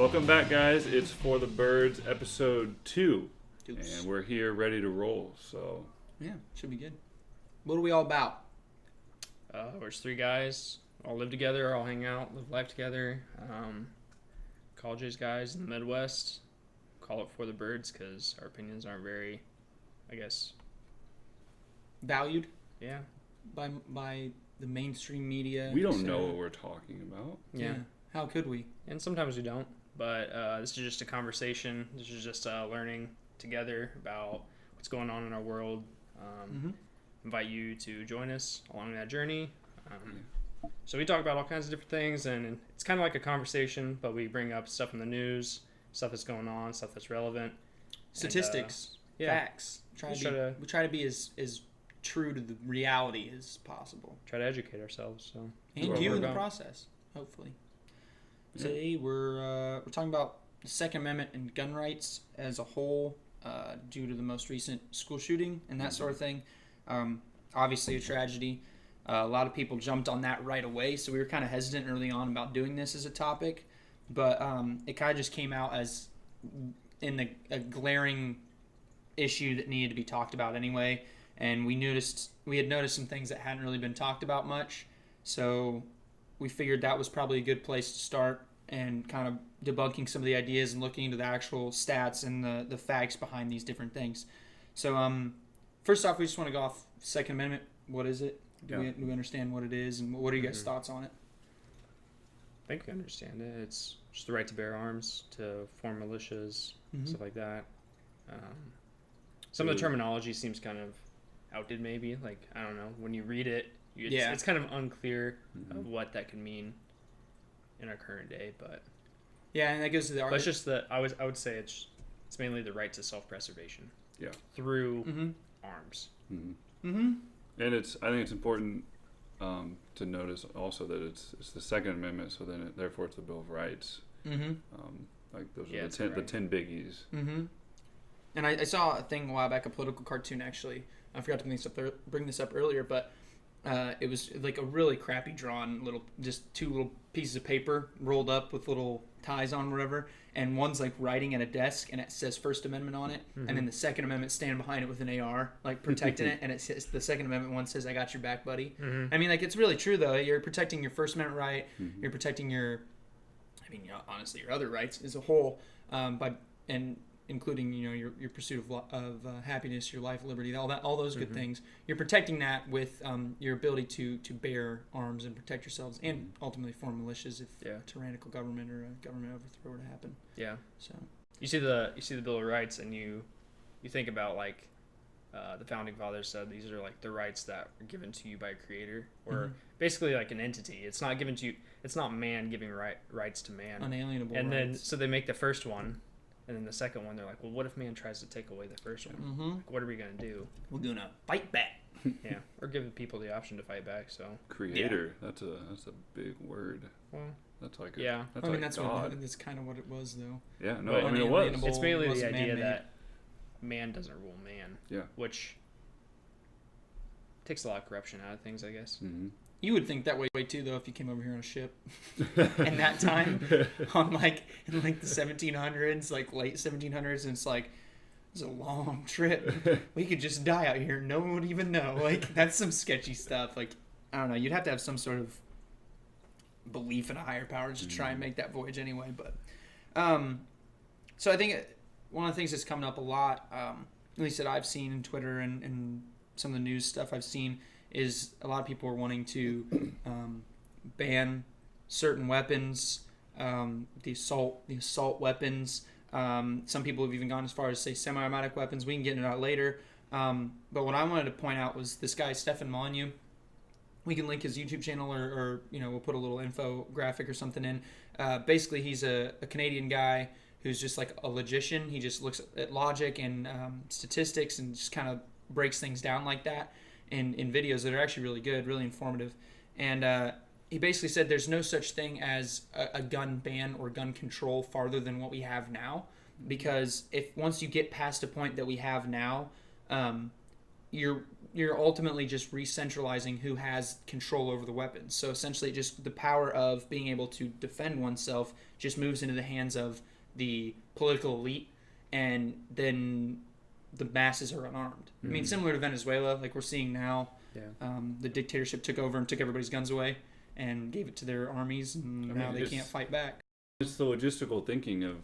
Welcome back, guys. It's For the Birds, episode 2. Oops. And we're here ready to roll, so... Yeah, should be good. What are we all about? We're just 3 guys, all live together, all hang out, live life together. College-age guys in the Midwest. Call it For the Birds because our opinions aren't very, I guess... Valued? Yeah. By the mainstream media. We don't know what we're talking about. Yeah. How could we? And sometimes we don't. But this is just a conversation. This is just learning together about what's going on in our world. Invite you to join us along that journey. So we talk about all kinds of different things, and it's kind of like a conversation, but we bring up stuff in the news, stuff that's going on, stuff that's relevant. Statistics, facts. We try to be as true to the reality as possible. Try to educate ourselves. So and you in the process, hopefully. Yeah. Today we're talking about the Second Amendment and gun rights as a whole, due to the most recent school shooting and that sort of thing. Obviously a tragedy. A lot of people jumped on that right away, so we were kind of hesitant early on about doing this as a topic. But it kind of just came out as a glaring issue that needed to be talked about anyway. And we had noticed some things that hadn't really been talked about much. So we figured that was probably a good place to start and kind of debunking some of the ideas and looking into the actual stats and the facts behind these different things. So first off, we just want to go off Second Amendment. What is it? Do we understand what it is, and what are you guys' thoughts on it? I think we understand it. It's just the right to bear arms, to form militias, stuff like that. Some of the terminology seems kind of outdated, maybe. Like, I don't know. When you read it, it's kind of unclear of what that can mean in our current day. But yeah, and that goes to the argument. But it's just that I would say it's mainly the right to self-preservation. Yeah. Through arms. And I think it's important to notice also that it's the Second Amendment, so then therefore it's the Bill of Rights. Like those are the 10 biggies. And I saw a thing a while back, a political cartoon actually. I forgot to bring this up earlier, but it was like a really crappy drawn just 2 little pieces of paper rolled up with little ties on whatever, and one's like writing at a desk and it says First Amendment on it, and then the Second Amendment standing behind it with an AR like protecting it, and it says the Second Amendment one says I got your back, buddy. I mean, like, it's really true though. You're protecting your First Amendment right, you're protecting honestly your other rights as a whole, including your pursuit of happiness, your life, liberty, all those good things. You're protecting that with your ability to bear arms and protect yourselves, and ultimately form militias if a tyrannical government or a government overthrow were to happen. Yeah. So you see the Bill of Rights, and you think about like the founding fathers said these are like the rights that are given to you by a creator, or basically like an entity. It's not given to you. It's not man giving rights to man. Unalienable. And rights. then so they make the first one. And then the second one, they're like, well, what if man tries to take away the first one? Like, what are we going to do? We're going to fight back. Yeah. Or give people the option to fight back. So Creator, that's a big word. Well, that's like that's kind of what it was, though. Yeah, no, but, I mean, it was. It's mainly the idea that man doesn't rule man. Yeah. Which takes a lot of corruption out of things, I guess. You would think that way too, though, if you came over here on a ship. In that time, in the 1700s, like late 1700s, and it's like, it's a long trip. We could just die out here. No one would even know. Like, that's some sketchy stuff. Like, I don't know. You'd have to have some sort of belief in a higher power to try and make that voyage anyway. But, so I think one of the things that's coming up a lot, at least that I've seen in Twitter and some of the news stuff I've seen, is a lot of people are wanting to ban certain weapons, the assault weapons. Some people have even gone as far as say semi-automatic weapons. We can get into that later. But what I wanted to point out was this guy, Stefan Molyneux. We can link his YouTube channel or we'll put a little infographic or something in. Basically, he's a Canadian guy who's just like a logician. He just looks at logic and statistics and just kind of breaks things down like that. In videos that are actually really good, really informative. And he basically said there's no such thing as a gun ban or gun control farther than what we have now, because once you get past a point that we have now, you're you're ultimately just re-centralizing who has control over the weapons. So essentially, just the power of being able to defend oneself just moves into the hands of the political elite, and then the masses are unarmed. I mean, similar to Venezuela, like we're seeing now. Yeah. The dictatorship took over and took everybody's guns away and gave it to their armies, and now they can't fight back. It's the logistical thinking of,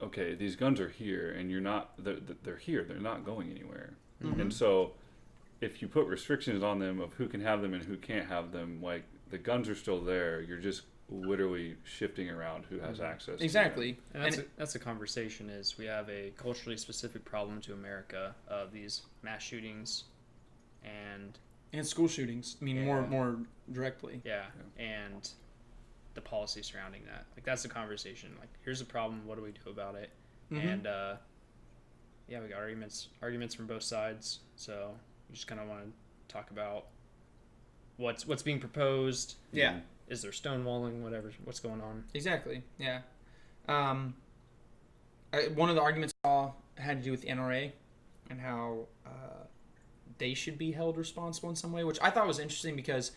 okay, these guns are here, and they're here. They're not going anywhere. Mm-hmm. And so if you put restrictions on them of who can have them and who can't have them, like the guns are still there. You're just literally shifting around who has access. Exactly. To and that's a conversation. Is we have a culturally specific problem to America of these mass shootings and school shootings. I mean, more directly. Yeah, and the policy surrounding that. Like, that's the conversation. Like, here's the problem. What do we do about it? Mm-hmm. And we got arguments from both sides. So we just kind of want to talk about what's being proposed. Yeah. Is there stonewalling? What's going on? Exactly. Yeah. One of the arguments I saw had to do with the NRA and how they should be held responsible in some way, which I thought was interesting because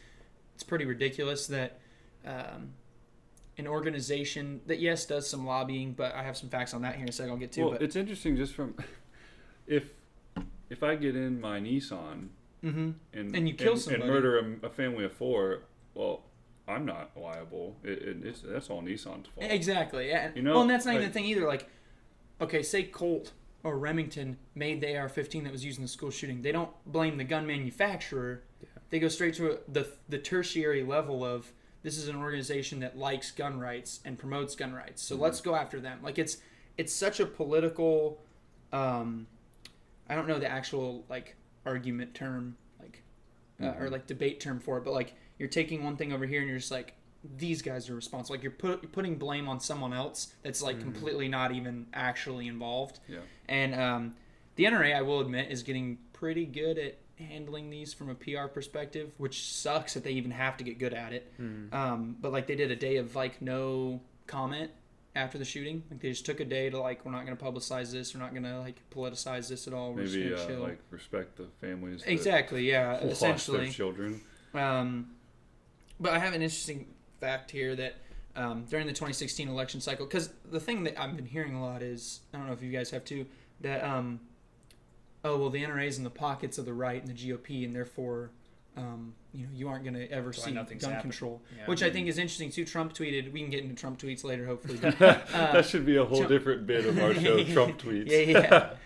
it's pretty ridiculous that an organization that, yes, does some lobbying, but I have some facts on that here in a second I'll get to. Well, it's interesting just from if I get in my Nissan and you kill somebody and murder a family of 4, well, I'm not liable. That's all Nissan's fault. Exactly. Yeah. And that's not even the thing either. Like, okay, say Colt or Remington made the AR-15 that was used in the school shooting. They don't blame the gun manufacturer. Yeah. They go straight to the tertiary level of, this is an organization that likes gun rights and promotes gun rights. So let's go after them. Like, it's such a political, I don't know the actual like argument term, like or like debate term for it, but like you're taking one thing over here and you're just like, these guys are responsible. Like, you're putting blame on someone else that's like completely not even actually involved. Yeah. And the NRA, I will admit, is getting pretty good at handling these from a PR perspective, which sucks that they even have to get good at it. But like, they did a day of like no comment after the shooting. Like, they just took a day to like, we're not going to publicize this, we're not going to like politicize this at all. We're maybe just gonna chill. Like respect the families. Exactly. Yeah. Essentially. Lost their children. But I have an interesting fact here that during the 2016 election cycle, because the thing that I've been hearing a lot is, I don't know if you guys have too, that the NRA is in the pockets of the right and the GOP, and therefore you aren't going to ever see gun control, which I think is interesting too. Trump tweeted, we can get into Trump tweets later hopefully, but, that should be a whole different bit of our show. Trump tweets.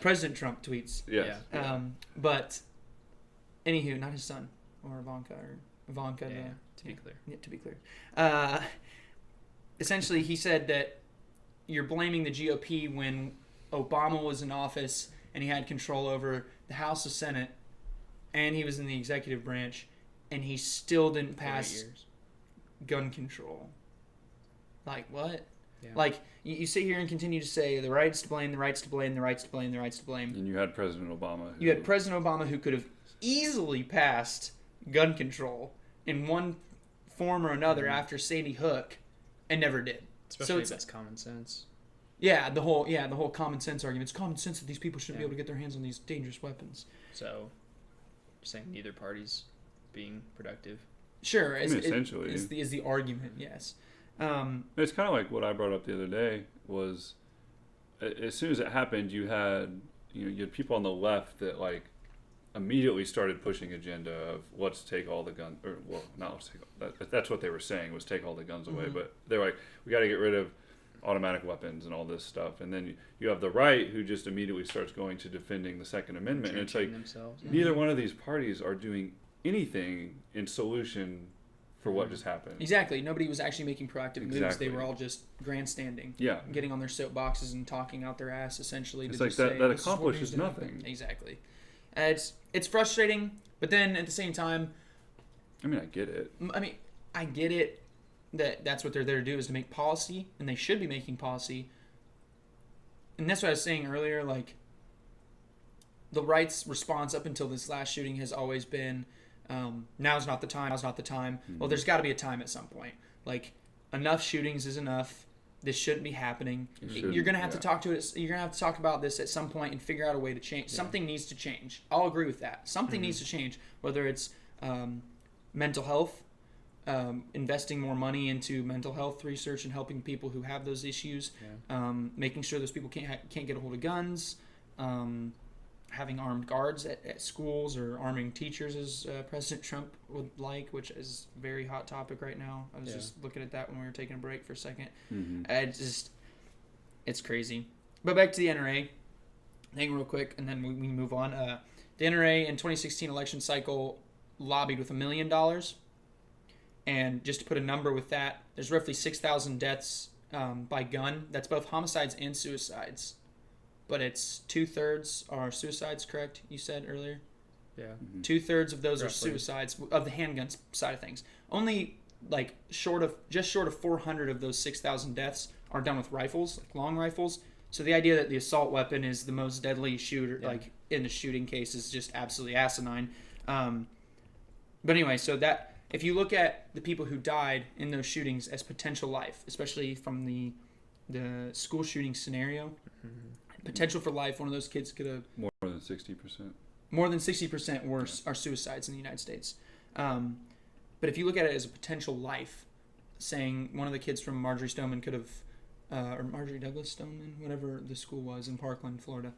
President Trump tweets. Yes. But anywho, not his son or Ivanka to be clear. Yeah, to be clear. Essentially, he said that you're blaming the GOP when Obama was in office and he had control over the House and Senate, and he was in the executive branch, and he still didn't pass gun control. Like, what? Yeah. Like, you sit here and continue to say the right's to blame, the right's to blame, the right's to blame, the right's to blame. And you had President Obama. You had President Obama who could have easily passed gun control in one form or another after Sandy Hook, and never did. Especially if it's common sense. Yeah, the whole common sense argument. It's common sense that these people shouldn't be able to get their hands on these dangerous weapons. So, you're saying neither party's being productive. Sure, essentially is the argument. Yes. It's kind of like what I brought up the other day was, as soon as it happened, you had people on the left that like immediately started pushing agenda of let's take all the guns, or well, not let's take that's what they were saying was take all the guns away, but they're like, we got to get rid of automatic weapons and all this stuff. And then you have the right who just immediately starts going to defending the Second Amendment, and it's like neither one of these parties are doing anything in solution for what just happened. Exactly. Nobody was actually making proactive moves. They were all just grandstanding. Yeah. Getting on their soapboxes and talking out their ass, essentially. It's to like just that accomplishes nothing. Exactly. It's frustrating, but then at the same time, I mean, I get it. I get it that's what they're there to do, is to make policy, and they should be making policy. And that's what I was saying earlier, like, the right's response up until this last shooting has always been, now's not the time. Well, there's got to be a time at some point. Like, enough shootings is enough. This shouldn't be happening. You're going to have to talk to it. You're going to have to talk about this at some point and figure out a way to change. Something needs to change. I'll agree with that. Something needs to change, whether it's mental health, investing more money into mental health research and helping people who have those issues, making sure those people can't get a hold of guns, having armed guards at schools, or arming teachers, as President Trump would like, which is a very hot topic right now. I was just looking at that when we were taking a break for a second. It's crazy. But back to the NRA thing real quick, and then we move on. The NRA in 2016 election cycle lobbied with $1 million. And just to put a number with that, there's roughly 6,000 deaths by gun. That's both homicides and suicides. But it's 2/3 are suicides, correct? You said earlier? Yeah. 2/3 of those are suicides, of the handgun side of things. Only like just short of 400 of those 6,000 deaths are done with rifles, like long rifles. So the idea that the assault weapon is the most deadly shooter, like in the shooting case, is just absolutely asinine. But anyway, so that if you look at the people who died in those shootings as potential life, especially from the school shooting scenario, potential for life, one of those kids could have more than 60%. More than 60% are suicides in the United States. But if you look at it as a potential life, saying one of the kids from Marjory Stoneman could have, or Marjory Douglas Stoneman, whatever the school was in Parkland, Florida,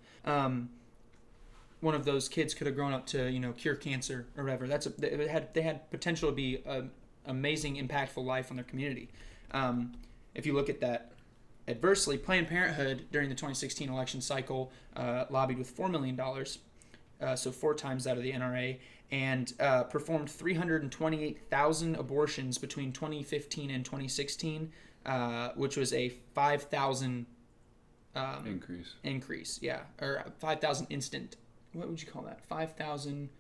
one of those kids could have grown up to, cure cancer or whatever. They had potential to be an amazing, impactful life on their community. If you look at that adversely, Planned Parenthood during the 2016 election cycle lobbied with $4 million, so 4 times that of the NRA, and performed 328,000 abortions between 2015 and 2016, which was a 5,000 increase, or 5,000 instant. What would you call that? 5,000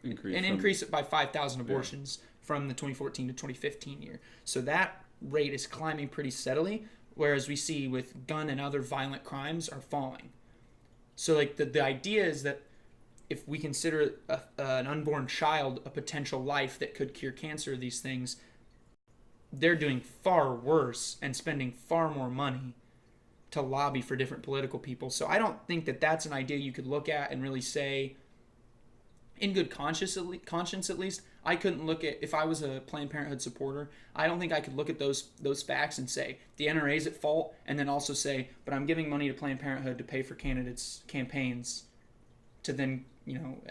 increase by 5,000 abortions from the 2014 to 2015 year. So that rate is climbing pretty steadily, whereas we see with gun and other violent crimes are falling. So like the idea is that if we consider an unborn child a potential life that could cure cancer, these things, they're doing far worse and spending far more money to lobby for different political people. So I don't think that that's an idea you could look at and really say, in good conscience at least, I couldn't look at, if I was a Planned Parenthood supporter, I don't think I could look at those facts and say, the NRA's at fault, and then also say, but I'm giving money to Planned Parenthood to pay for candidates' campaigns to then,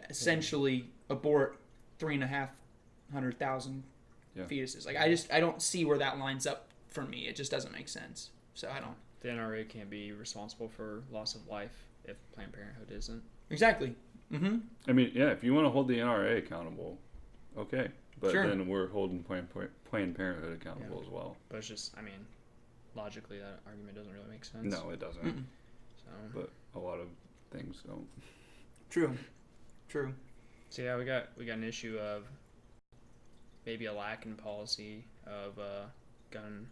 essentially abort 350,000 fetuses. Like, I don't see where that lines up for me. It just doesn't make sense. So I don't. The NRA can't be responsible for loss of life if Planned Parenthood isn't. Exactly. Mm-hmm. I mean, if you want to hold the NRA accountable, okay. But then we're holding Planned Parenthood accountable as well. But it's just, logically that argument doesn't really make sense. No, it doesn't. Mm-mm. So, but a lot of things don't. True. So yeah, we got an issue of maybe a lack in policy of gun,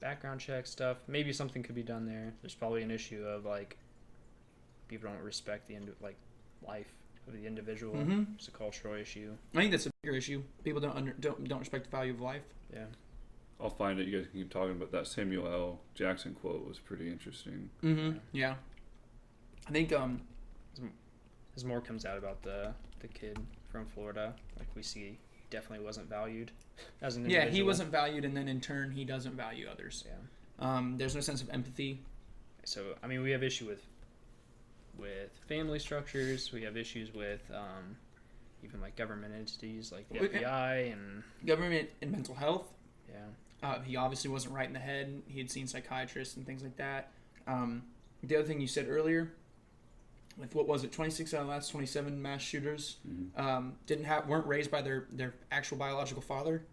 background check stuff. Maybe something could be done there. There's probably an issue of people don't respect the life of the individual. Mm-hmm. It's a cultural issue. I think that's a bigger issue. People don't respect the value of life. Yeah. I'll find it. You guys can keep talking, but that Samuel L. Jackson quote was pretty interesting. Mm-hmm. Yeah. I think as more comes out about the kid from Florida, we see definitely wasn't valued as an individual. Yeah, he wasn't valued, and then in turn he doesn't value others. Yeah. There's no sense of empathy. So we have issue with family structures. We have issues with even government entities like the FBI and government and mental health. Yeah. He obviously wasn't right in the head. He had seen psychiatrists and things like that. The other thing you said earlier, with 26 out of the last 27 mass shooters, weren't raised by their actual biological father,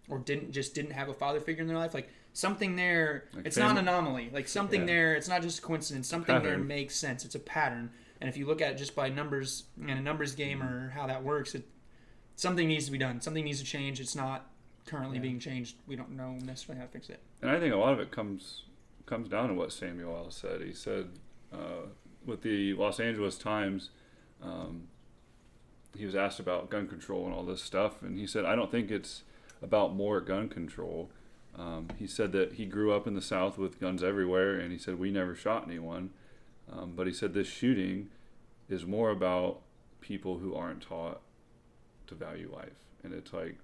or didn't have a father figure in their life. Something there, it's not an anomaly. Something there, it's not just a coincidence. Something there makes sense. It's a pattern. And if you look at it just by numbers in a numbers game or how that works, something needs to be done. Something needs to change. It's not currently being changed. We don't know necessarily how to fix it. And I think a lot of it comes down to what Samuel L. said. He said with the Los Angeles Times, he was asked about gun control and all this stuff, and he said, I don't think it's about more gun control. He said that he grew up in the South with guns everywhere, and he said we never shot anyone. But he said this shooting is more about people who aren't taught to value life, and it's like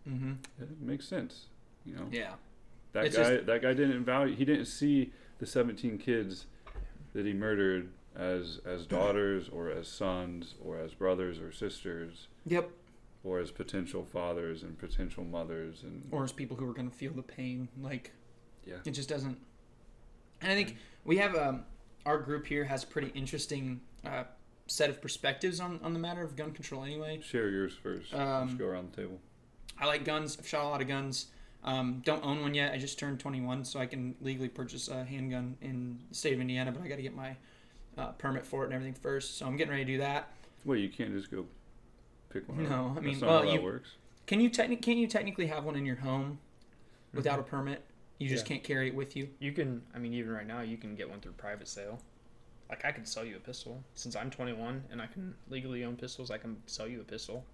it makes sense, you know. Yeah. That guy didn't value. He didn't see the 17 kids that he murdered as daughters or as sons or as brothers or sisters. Yep. Or as potential fathers and potential mothers, and or as people who are going to feel the pain. Like, yeah, it just doesn't. And I think we have our group here has a pretty interesting set of perspectives on the matter of gun control. Anyway, share yours first. Let's go around the table. I like guns. I've shot a lot of guns. Don't own one yet. I just turned 21, so I can legally purchase a handgun in the state of Indiana, but I got to get my permit for it and everything first. So I'm getting ready to do that. Well, you can't just go pick one up. No, I mean, that's not how that works. Can't you technically have one in your home without a permit? You just can't carry it with you. You can. I mean, even right now, you can get one through private sale. Like, I could sell you a pistol. Since I'm 21 and I can legally own pistols, I can sell you a pistol.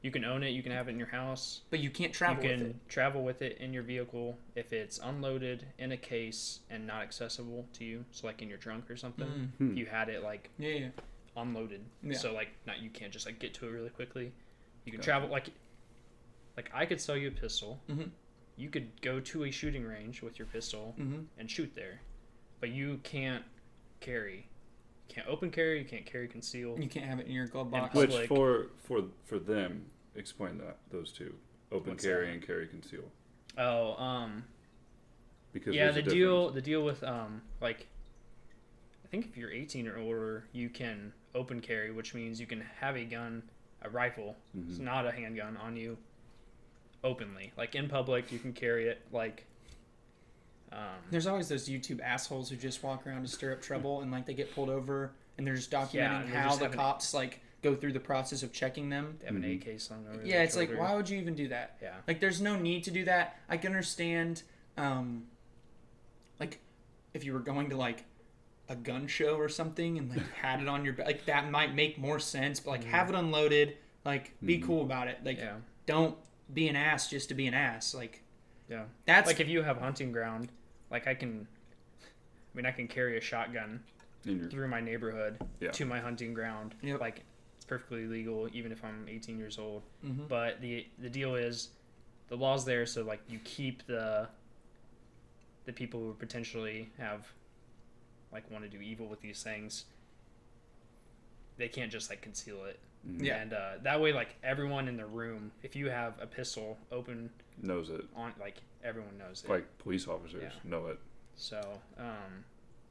You can own it. You can have it in your house. But you can't travel with it. You can travel with it in your vehicle if it's unloaded in a case and not accessible to you. So, like, in your trunk or something. If you had it, like, unloaded. Yeah. So, like, you can't just, like, get to it really quickly. You can travel, like I could sell you a pistol. You could go to a shooting range with your pistol and shoot there. But you can't carry. You can't open carry. You can't carry conceal. You can't have it in your glove box. Which for them, explain those two: open carry and carry conceal. Because the deal with like, I think if you're 18 or older, you can open carry, which means you can have a gun, a rifle. It's not a handgun on you. Openly, like in public, you can carry it. Like, there's always those YouTube assholes who just walk around to stir up trouble, and like they get pulled over, and they're just documenting how the cops like go through the process of checking them. They have an AK slung over. Yeah, it's like, why would you even do that? Yeah, like there's no need to do that. I can understand, like if you were going to like a gun show or something and like had it on your back, like that might make more sense. But like have it unloaded, like be cool about it. Like don't be an ass just to be an ass. Like, that's like if you have hunting ground, like I can carry a shotgun through my neighborhood to my hunting ground. Like it's perfectly legal even if I'm 18 years old. But the deal is the law's there, so like you keep the people who potentially have like want to do evil with these things. They can't just like conceal it. And that way, like everyone in the room, if you have a pistol open, knows it. On like everyone knows it. Like police officers know it. So,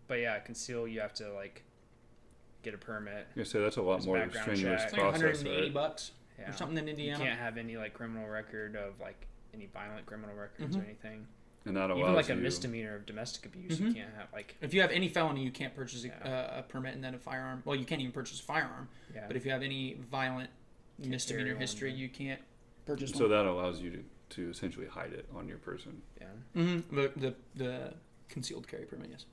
but yeah, conceal. You have to like get a permit. Yeah, so that's a lot more strenuous it's like process. $180 or something in Indiana. You can't have any like criminal record of like any violent criminal records or anything. And that allows even like a misdemeanor of domestic abuse. You can't have like if you have any felony, you can't purchase a permit and then a firearm. Well, you can't even purchase a firearm. Yeah. But if you have any violent misdemeanor history, you can't purchase one. So that allows you to essentially hide it on your person. Yeah. The concealed carry permit, yes.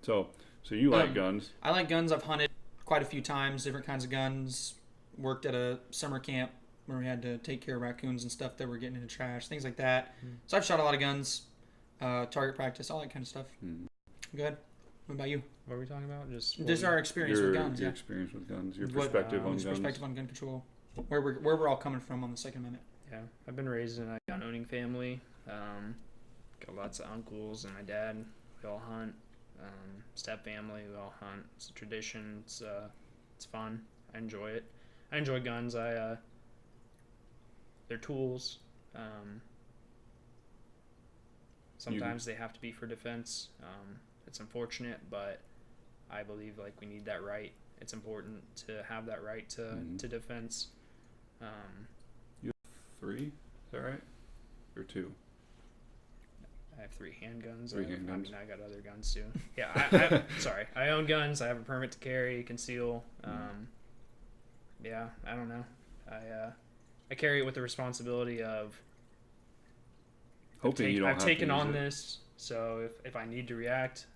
So you like guns? I like guns. I've hunted quite a few times, different kinds of guns. Worked at a summer camp where we had to take care of raccoons and stuff that were getting into trash, things like that. So I've shot a lot of guns, target practice, all that kind of stuff. Go ahead. What about you? What are we talking about? Just our experience with guns. Your experience with guns. Your perspective on guns. Perspective on gun control. Where we're all coming from on the Second Amendment. Yeah, I've been raised in a gun-owning family. Got lots of uncles and my dad. We all hunt. Step family. We all hunt. It's a tradition. It's fun. I enjoy it. I enjoy guns. They're tools. Sometimes they have to be for defense. It's unfortunate, but I believe like we need that right. It's important to have that right to defense. You have 3? Is that right? Or 2? I have 3 handguns. 3 handguns. I mean, I got other guns too. Yeah, sorry. I own guns. I have a permit to carry, conceal. Yeah, I don't know. I carry it with the responsibility of hoping you don't have to taken use on it. this, so if I need to react,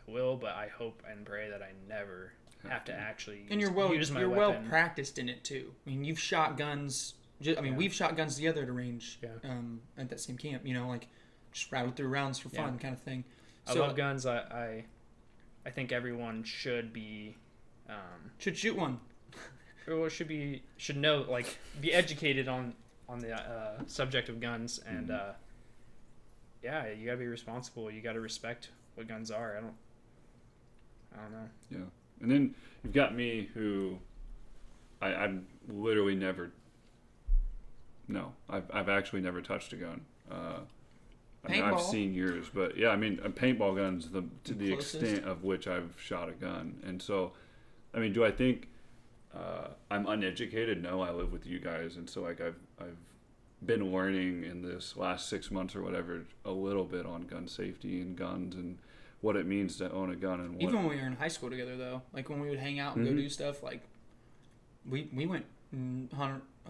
I will. But I hope and pray that I never have to actually use my weapon. Well practiced in it too. I mean, you've shot guns. We've shot guns together at a range at that same camp. You know, like just rattle through rounds for fun kind of thing. I love guns. I think everyone should be should shoot one. Or should know, like, be educated on the subject of guns, and you gotta be responsible. You gotta respect what guns are. I don't know. Yeah, and then you've got me, who I've literally never. No, I've actually never touched a gun. I mean, I've seen yours, but yeah, I mean, paintball guns to the extent of which I've shot a gun, and so, I mean, do I think I'm uneducated? No, I live with you guys, and so like I've been learning in this last 6 months or whatever a little bit on gun safety and guns and what it means to own a gun, and what, even when we were in high school together, though, like when we would hang out and go do stuff, like we went and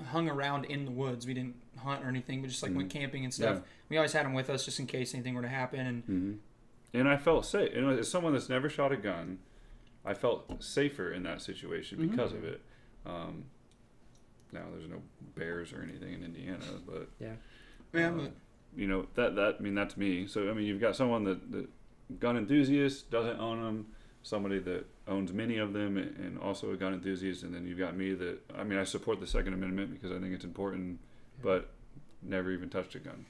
hung around in the woods. We didn't hunt or anything, but just like went camping and stuff. Yeah. We always had them with us just in case anything were to happen. And I felt safe. You know, as someone that's never shot a gun, I felt safer in that situation because of it. Now there's no bears or anything in Indiana, but you know, that I mean, that's me. So I mean, you've got someone that gun enthusiast, doesn't own them, somebody that owns many of them, and also a gun enthusiast, and then you've got me that, I mean, I support the Second Amendment because I think it's important, but never even touched a gun.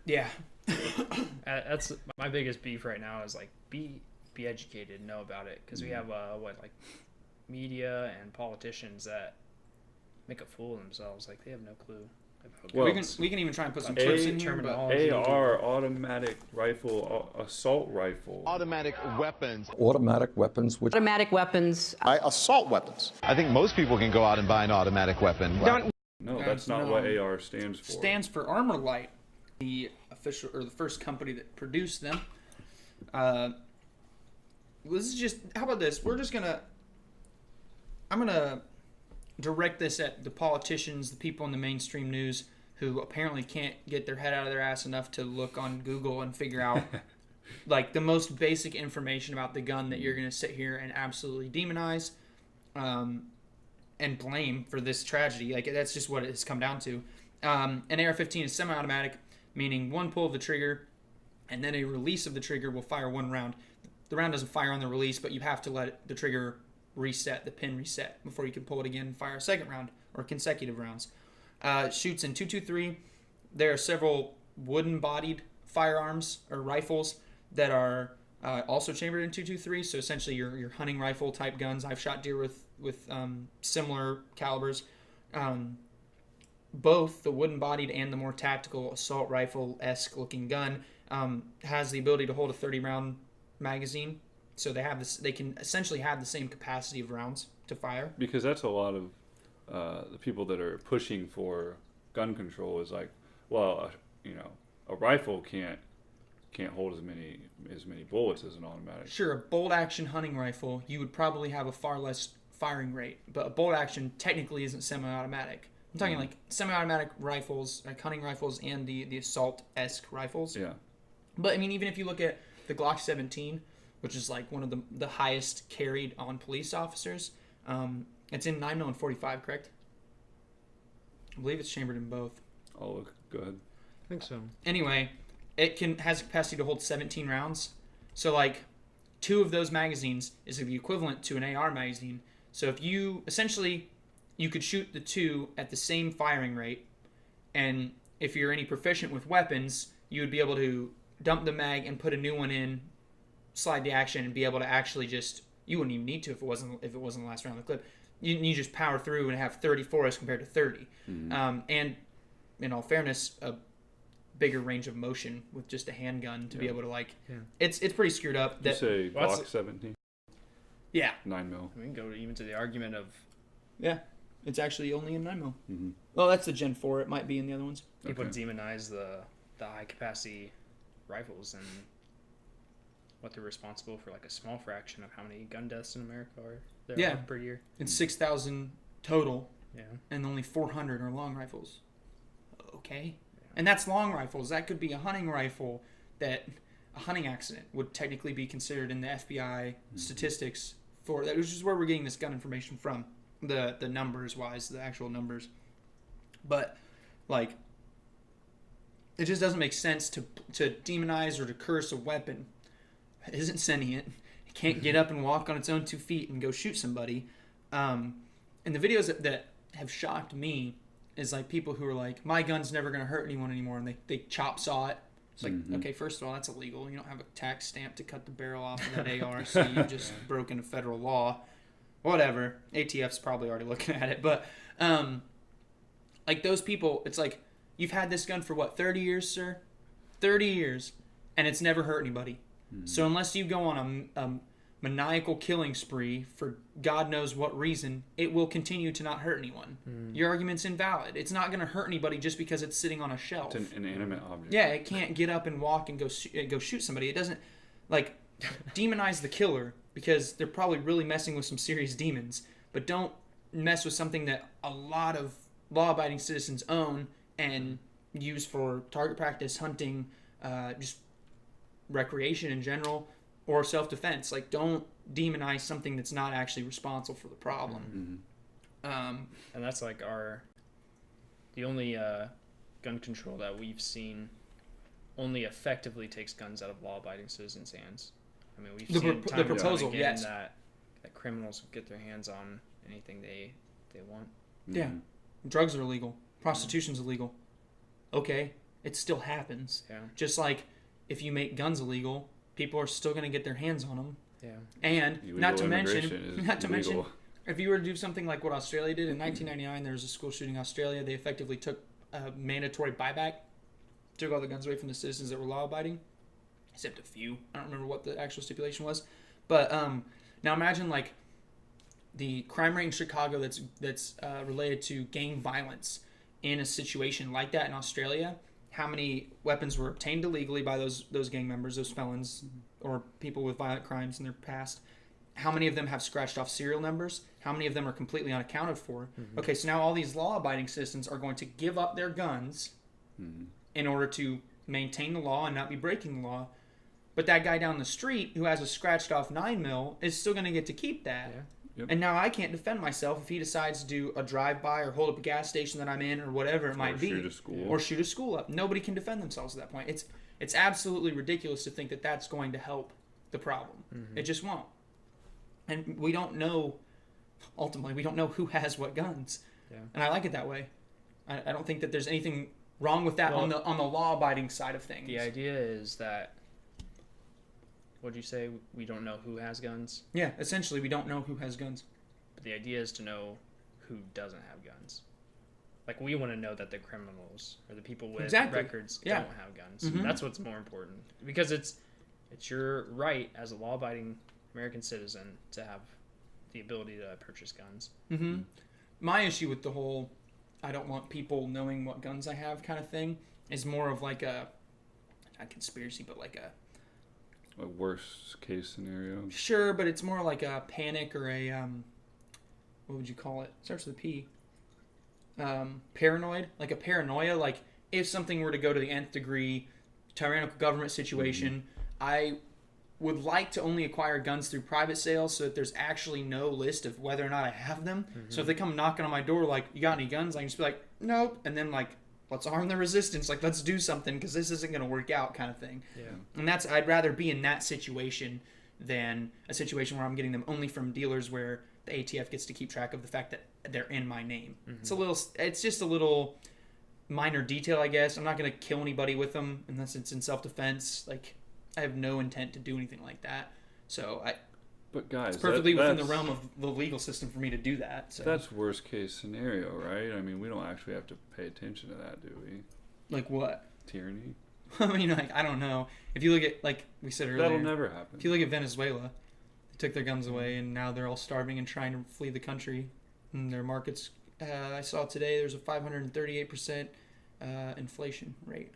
Yeah. That's my biggest beef right now, is like be educated, know about it, because we have like media and politicians that make a fool of themselves, like they have no clue. Well, we can even try and put some tips in here. AR, automatic rifle, assault rifle. Automatic weapons. Automatic weapons. Automatic weapons. Assault weapons. I think most people can go out and buy an automatic weapon. No, that's not what AR stands for. Stands for Armor Light, the official or the first company that produced them. This is just, how about this? I'm gonna direct this at the politicians, the people in the mainstream news who apparently can't get their head out of their ass enough to look on Google and figure out like the most basic information about the gun that you're going to sit here and absolutely demonize and blame for this tragedy. Like, that's just what it's come down to. An AR-15 is semi-automatic, meaning one pull of the trigger and then a release of the trigger will fire one round. The round doesn't fire on the release, but you have to let the trigger reset, the pin reset, before you can pull it again and fire a second round or consecutive rounds. Shoots in .223. There are several wooden-bodied firearms or rifles that are also chambered in .223. So essentially, your hunting rifle type guns. I've shot deer with similar calibers. Both the wooden-bodied and the more tactical assault rifle-esque looking gun has the ability to hold a 30-round magazine. So they have this. They can essentially have the same capacity of rounds to fire. Because that's a lot of the people that are pushing for gun control is like, well, a rifle can't hold as many bullets as an automatic. Sure, a bolt action hunting rifle, you would probably have a far less firing rate, but a bolt action technically isn't semi-automatic. I'm talking like semi-automatic rifles, like hunting rifles, and the assault-esque rifles. Yeah. But I mean, even if you look at the Glock 17. Which is like one of the highest carried on police officers. It's in 9mm and 45, correct? I believe it's chambered in both. Oh, look, go ahead. I think so. Anyway, it has capacity to hold 17 rounds. So like 2 of those magazines is the equivalent to an AR magazine. So if you could shoot the 2 at the same firing rate, and if you're any proficient with weapons, you would be able to dump the mag and put a new one in, slide the action, and be able to actually just, you wouldn't even need to if it wasn't the last round of the clip. You just power through and have 34 as compared to 30. And in all fairness, a bigger range of motion with just a handgun to be able to it's pretty screwed up. You say Glock 17? Yeah. 9mm. We can go even to the argument of... Yeah, it's actually only in 9mm. Well, that's the Gen 4. It might be in the other ones. People demonize the high capacity rifles and what they're responsible for, like a small fraction of how many gun deaths in America are per year. It's 6,000 total. Yeah. And only 400 are long rifles. Okay. Yeah. And that's long rifles. That could be a hunting rifle that a hunting accident would technically be considered in the FBI statistics for that, which is where we're getting this gun information from. The numbers wise, the actual numbers. But like it just doesn't make sense to demonize or to curse a weapon. It isn't sentient. It can't get up and walk on its own 2 feet and go shoot somebody. And the videos that have shocked me is like people who are like, my gun's never going to hurt anyone anymore, and they chop saw it. It's like, okay, first of all, that's illegal. You don't have a tax stamp to cut the barrel off of that AR, so you just broken a federal law. Whatever. ATF's probably already looking at it. But, like, those people, it's like, you've had this gun for, what, 30 years, sir? 30 years, and it's never hurt anybody. So unless you go on a maniacal killing spree for God knows what reason, it will continue to not hurt anyone. Your argument's invalid. It's not going to hurt anybody just because it's sitting on a shelf. It's an inanimate object. Yeah, it can't get up and walk and go shoot somebody. It doesn't, like, demonize the killer because they're probably really messing with some serious demons. But don't mess with something that a lot of law-abiding citizens own and use for target practice, hunting, just recreation in general, or self-defense. Like, don't demonize something that's not actually responsible for the problem. And that's like the only gun control that we've seen only effectively takes guns out of law-abiding citizens' hands. I mean, we've seen the proposal, yes, that criminals get their hands on anything they want. Yeah, drugs are illegal, prostitution's illegal. Okay, it still happens. Yeah, just like if you make guns illegal, people are still going to get their hands on them. Yeah, and Illegal not to immigration mention, if you were to do something like what Australia did in 1999, there was a school shooting in Australia. They effectively took a mandatory buyback, took all the guns away from the citizens that were law-abiding, except a few. I don't remember what the actual stipulation was, but now imagine like the crime rate in Chicago that's related to gang violence in a situation like that in Australia. How many weapons were obtained illegally by those gang members, those felons, or people with violent crimes in their past? How many of them have scratched off serial numbers? How many of them are completely unaccounted for? Okay, so now all these law-abiding citizens are going to give up their guns in order to maintain the law and not be breaking the law. But that guy down the street who has a scratched off 9mm is still going to get to keep that. Yeah. Yep. And now I can't defend myself if he decides to do a drive-by or hold up a gas station that I'm in or whatever it might be. Or shoot a school up. Nobody can defend themselves at that point. It's absolutely ridiculous to think that that's going to help the problem. It just won't. And we don't know, ultimately, we don't know who has what guns. Yeah. And I like it that way. I don't think that there's anything wrong with that on the law-abiding side of things. The idea is that, what'd you say? We don't know who has guns? Yeah, essentially, we don't know who has guns. But the idea is to know who doesn't have guns. Like, we want to know that the criminals or the people with records don't have guns. That's what's more important. Because it's your right as a law-abiding American citizen to have the ability to purchase guns. My issue with the whole I don't want people knowing what guns I have kind of thing is more of like a, not conspiracy, but like a worst case scenario. Sure, but it's more like a panic or a, what would you call it? It starts with a P. Paranoid. Like a paranoia. Like if something were to go to the nth degree, tyrannical government situation, I would like to only acquire guns through private sales so that there's actually no list of whether or not I have them. So if they come knocking on my door like, you got any guns? I can just be like, nope. And then like, let's arm the resistance. Like, let's do something because this isn't going to work out kind of thing. Yeah. And I'd rather be in that situation than a situation where I'm getting them only from dealers where the ATF gets to keep track of the fact that they're in my name. It's just a little minor detail, I guess. I'm not going to kill anybody with them unless it's in self-defense. Like, I have no intent to do anything like that. So but guys, it's perfectly within the realm of the legal system for me to do that. So. That's worst case scenario, right? I mean, we don't actually have to pay attention to that, do we? Like what? Tyranny? I mean, like, I don't know. If you look at, like we said earlier. That'll never happen. If you look at Venezuela, they took their guns away and now they're all starving and trying to flee the country. And their markets, I saw today, there's a 538% inflation rate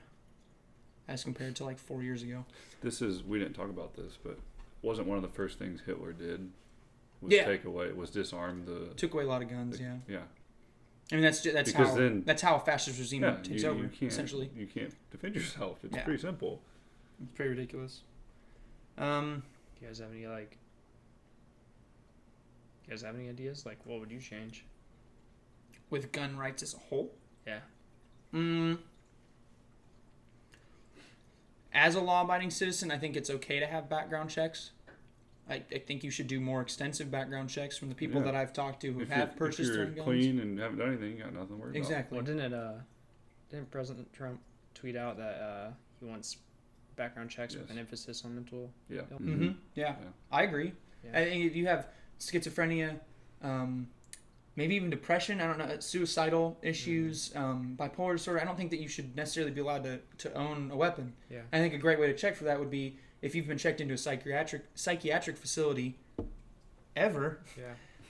as compared to like 4 years ago. We didn't talk about this, but wasn't one of the first things Hitler did was disarm the... Took away a lot of guns, yeah. Yeah. I mean, that's how a fascist regime takes over, essentially. You can't defend yourself. It's pretty simple. It's pretty ridiculous. Do you guys have any ideas? Like, what would you change? With gun rights as a whole? Yeah. as a law-abiding citizen, I think it's okay to have background checks. I think you should do more extensive background checks from the people that I've talked to who have purchased certain guns. If you're clean and haven't done anything, you got nothing to worry about. Exactly. Well, didn't President Trump tweet out that he wants background checks with an emphasis on mental health? Mm-hmm. Yeah, I agree. Yeah. I think if you have schizophrenia, maybe even depression, I don't know, suicidal issues, bipolar disorder, I don't think that you should necessarily be allowed to own a weapon. Yeah. I think a great way to check for that would be if you've been checked into a psychiatric facility ever,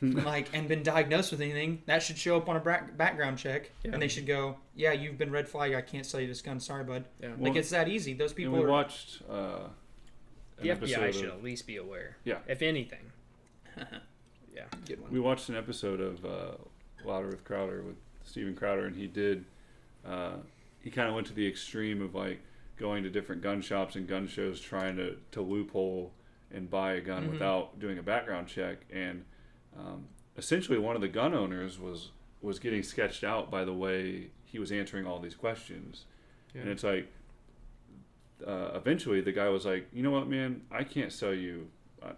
and been diagnosed with anything, that should show up on a background check, and they should go, yeah, you've been red flag, I can't sell you this gun, sorry, bud. Yeah. Like, it's that easy. Those people we watched the FBI should at least be aware. Yeah. If anything. Yeah. Good one. We watched an episode of Louder with Crowder with Steven Crowder, and he did, he kind of went to the extreme of like going to different gun shops and gun shows trying to loophole and buy a gun without doing a background check. And essentially one of the gun owners was getting sketched out by the way he was answering all these questions. Yeah. And it's like, eventually the guy was like, you know what, man, I can't sell you.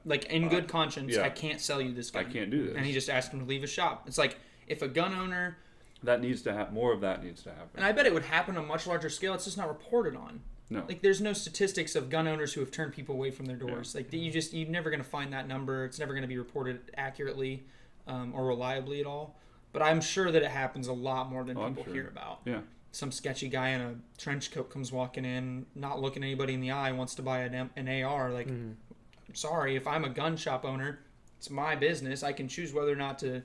Like, in good conscience, I can't sell you this gun. I can't do this. And he just asked him to leave his shop. It's like, if a gun owner... That needs to happen. More of that needs to happen. And I bet it would happen on a much larger scale. It's just not reported on. No. Like, there's no statistics of gun owners who have turned people away from their doors. Yeah. Like, you're never going to find that number. It's never going to be reported accurately or reliably at all. But I'm sure that it happens a lot more than people hear about. Yeah. Some sketchy guy in a trench coat comes walking in, not looking anybody in the eye, wants to buy an AR. Like, sorry, if I'm a gun shop owner, it's my business. I can choose whether or not to,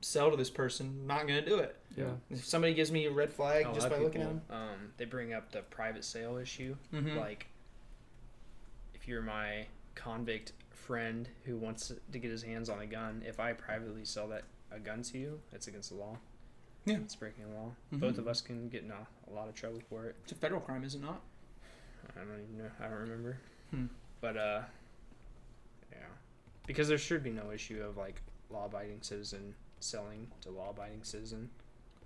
sell to this person. I'm not going to do it. Yeah. If somebody gives me a red flag just by looking at them. They bring up the private sale issue. Like, if you're my convict friend who wants to get his hands on a gun, if I privately sell a gun to you, it's against the law. Yeah. It's breaking the law. Both of us can get in a lot of trouble for it. It's a federal crime, is it not? I don't even know. I don't remember. But, yeah. Because there should be no issue of, like, law-abiding citizen selling to law-abiding citizen.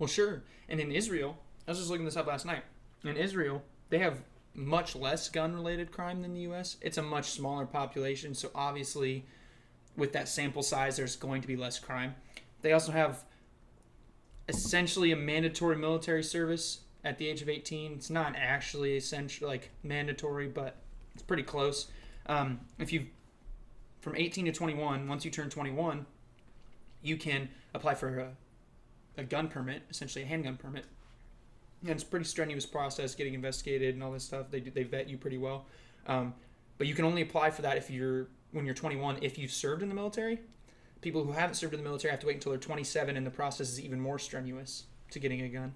Well, sure. And in Israel, I was just looking this up last night. In Israel, they have much less gun-related crime than the U.S. It's a much smaller population, so obviously, with that sample size, there's going to be less crime. They also have essentially a mandatory military service at the age of 18. It's not actually essential, like mandatory, but it's pretty close. If you from 18 to 21, once you turn 21, you can apply for a gun permit, essentially a handgun permit. And it's a pretty strenuous process, getting investigated and all this stuff. They vet you pretty well. But you can only apply for that when you're 21 if you've served in the military. People who haven't served in the military have to wait until they're 27, and the process is even more strenuous to getting a gun,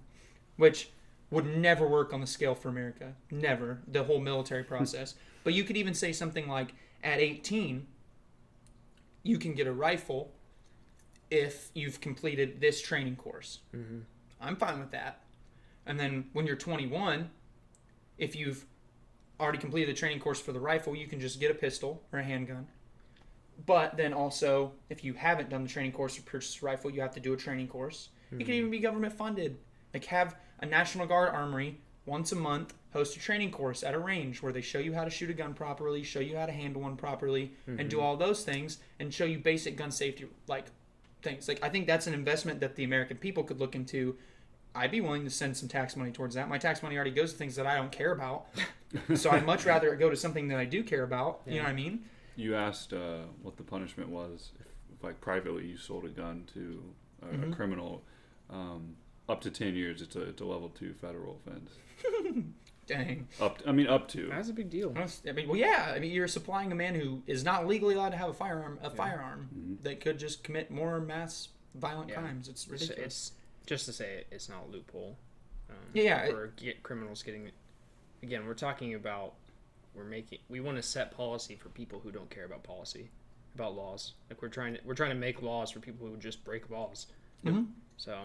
which would never work on the scale for America. Never. The whole military process. But you could even say something like, at 18, you can get a rifle if you've completed this training course. I'm fine with that. And then when you're 21, if you've already completed the training course for the rifle, you can just get a pistol or a handgun. But then also, if you haven't done the training course or purchased a rifle, you have to do a training course. It can even be government funded. Like, have a National Guard armory once a month host a training course at a range where they show you how to shoot a gun properly, show you how to handle one properly, and do all those things, and show you basic gun safety things. Like, I think that's an investment that the American people could look into. I'd be willing to send some tax money towards that. My tax money already goes to things that I don't care about. So I'd much rather it go to something that I do care about. You know what I mean? You asked what the punishment was if like, privately you sold a gun to a criminal. Up to 10 years, it's a level 2 federal offense. Dang. Up to. That's a big deal. You're supplying a man who is not legally allowed to have a firearm that could just commit more mass violent crimes. It's ridiculous. It's just to say it's not a loophole. Criminals getting. Again, we're talking about we want to set policy for people who don't care about policy, about laws. Like, we're trying to make laws for people who just break laws. So,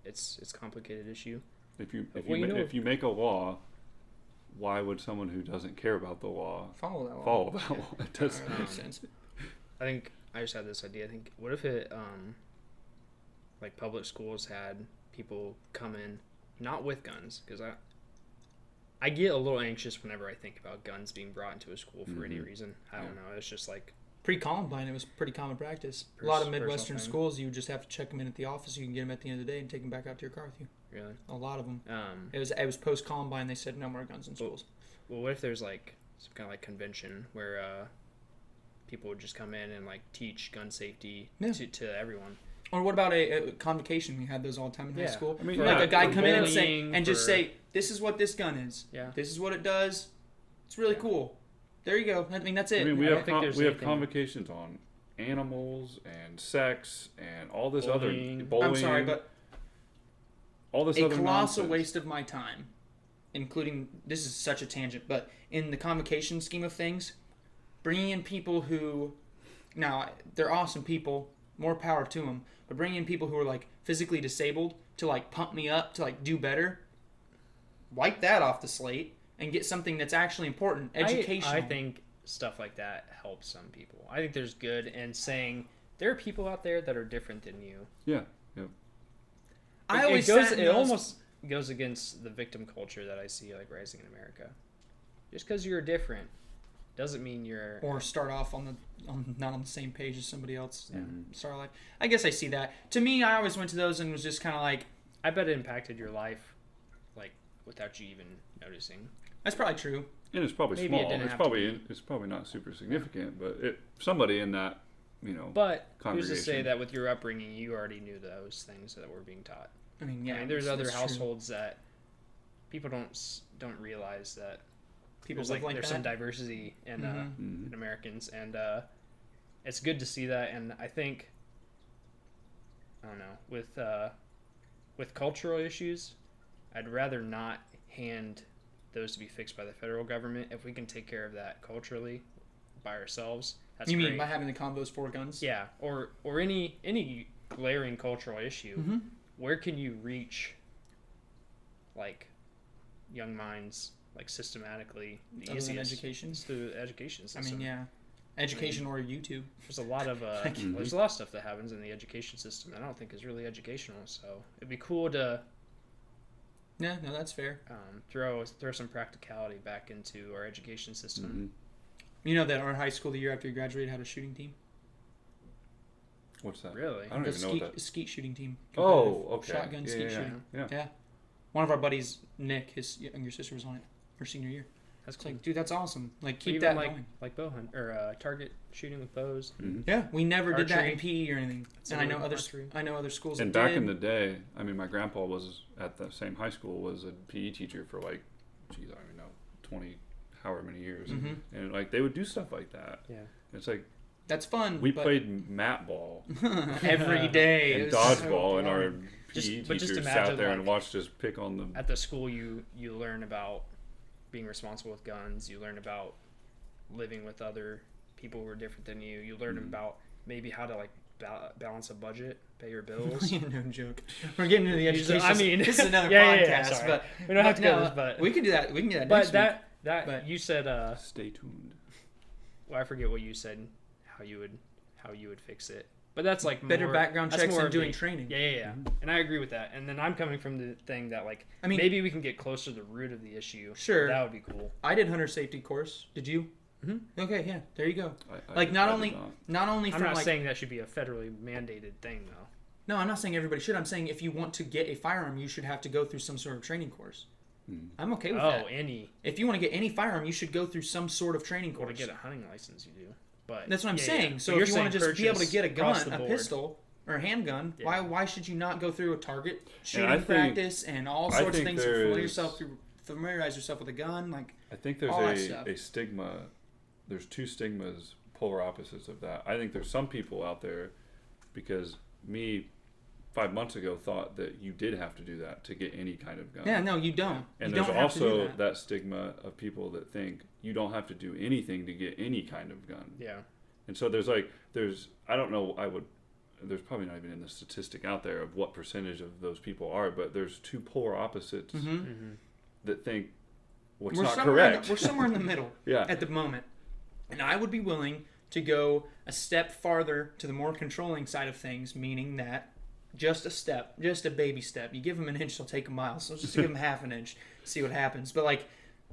it's a complicated issue. If you make a law, why would someone who doesn't care about the law follow that law? It doesn't make sense. I think I just had this idea. I think, what if it like public schools had people come in not with guns, because I get a little anxious whenever I think about guns being brought into a school for any reason. I don't know. It's just like Pre-Columbine, it was pretty common practice. A lot of Midwestern schools, you just have to check them in at the office. You can get them at the end of the day and take them back out to your car with you. really. A lot of them. It was post-Columbine. They said no more guns in schools. Well, what if there's like some kind of like convention where people would just come in and like teach gun safety to everyone? Or what about a convocation? We had those all the time in high school. I mean, like a guy come in and bullying, just say, "This is what this gun is. Yeah. This is what it does. It's really cool." There you go. I mean, that's it. I mean, we I don't have think there's we have anything- convocations on animals and sex and all this Bullying. other bullying. I'm sorry, but all this a other colossal nonsense. waste of my time, including, this is such a tangent, but in the convocation scheme of things, bringing in people who, now, they're awesome people, more power to them, but bringing in people who are, like, physically disabled to, like, pump me up, to, like, do better, wipe that off the slate and get something that's actually important, educational. I think stuff like that helps some people. I think there's good in saying there are people out there that are different than you. Yeah. It almost goes against the victim culture that I see like rising in America. Just because you're different doesn't mean you're Or start off not on the same page as somebody else. Yeah. Start like, I guess I see that. To me, I always went to those and was just kind of like, I bet it impacted your life, like without you even noticing. that's probably true. And it's probably Maybe it small. didn't It's have to probably it's probably not super significant, but somebody in that, But who's to congregation. say that with your upbringing you already knew those things that were being taught? I mean, yeah. I mean, there's that's other true. households that people don't realize that People there's live like there's that. some diversity in Mhm. in Americans, and it's good to see that. And I think I don't know with cultural issues, I'd rather not hand those to be fixed by the federal government. If we can take care of that culturally by ourselves, that's You mean great. by having the combos for guns? Yeah, or any glaring cultural issue. Mm-hmm. Where can you reach like young minds like systematically the Other than easiest? education? It's through the education I system. mean, yeah. Education or YouTube. There's a lot of there's a lot of stuff that happens in the education system that I don't think is really educational. So it'd be cool to Yeah, no, that's fair. throw some practicality back into our education system. You know that our high school, the year after you graduated, had a shooting team? What's that? Really? I don't even know what that. Skeet shooting team. Oh, okay. Shotgun Yeah, skeet yeah, shooting. yeah. Yeah. One of our buddies, Nick, his younger sister was on it her senior year. That's It's cool. like, dude, that's awesome. Like, keep Even that like going. like bow hunt or target shooting with bows. Mhm. Yeah, we never did that Archery. in PE or anything. That's And I know another other archery. schools And that back did. in the day, I mean, my grandpa was at the same high school, was a PE teacher for like, geez, I don't even know, 20, however many years. Mhm. And like, they would do stuff like that. Yeah. It's like, That's fun. we but played mat ball every day. and It was so dodgeball, and our boring. PE But just teacher imagine, sat there and like, watched us pick on them. At the school, you learn about being responsible with guns. You learn about living with other people who are different than you. You learn about maybe how to like balance a budget, pay your bills. No joke. We're getting into the education. I mean, this is another yeah, podcast, sorry. but We don't have to go no, this, but we can do that. We can do that. but next week. that But- you said Stay tuned. well, I forget what you said. How you would fix it. But that's like Better more, background that's checks more and of doing the- training. Yeah. And I agree with that. And then I'm coming from the thing that like I mean, maybe we can get closer to the root of the issue. Sure. That would be cool. I did hunter safety course. Did you? Mhm. Okay, yeah. There you go. I Like, did- not I did only not. not only I'm from not like saying that should be a federally mandated thing though. no, I'm not saying everybody should. I'm saying if you want to get a firearm, you should have to go through some sort of training course. I'm okay with that. Any If you want to get any firearm, you should go through some sort of training or to course. get a hunting license, you do. But That's what I'm yeah, saying. yeah. So But if you want to saying just be able to purchase get a across gun, the a board. pistol, or a handgun, Yeah. why should you not go through a target shooting I think- practice and all I sorts of think things to there familiarize yourself with a gun? Like, I think there's all that stuff. a stigma. There's two stigmas, polar opposites of that. I think there's some people out there, because me 5 months ago thought that you did have to do that to get any kind of gun. yeah, no, you don't. And you there's don't have to do also that. that stigma of people that think you don't have to do anything to get any kind of gun. Yeah. And so there's I don't know, there's probably not even in the statistic out there of what percentage of those people are, but there's two polar opposites that think what's not correct. We're somewhere in the middle Yeah. at the moment. And I would be willing to go a step farther to the more controlling side of things, meaning that just a step, just a baby step. You give them an inch, they'll take a mile. So just give them half an inch, see what happens. But like,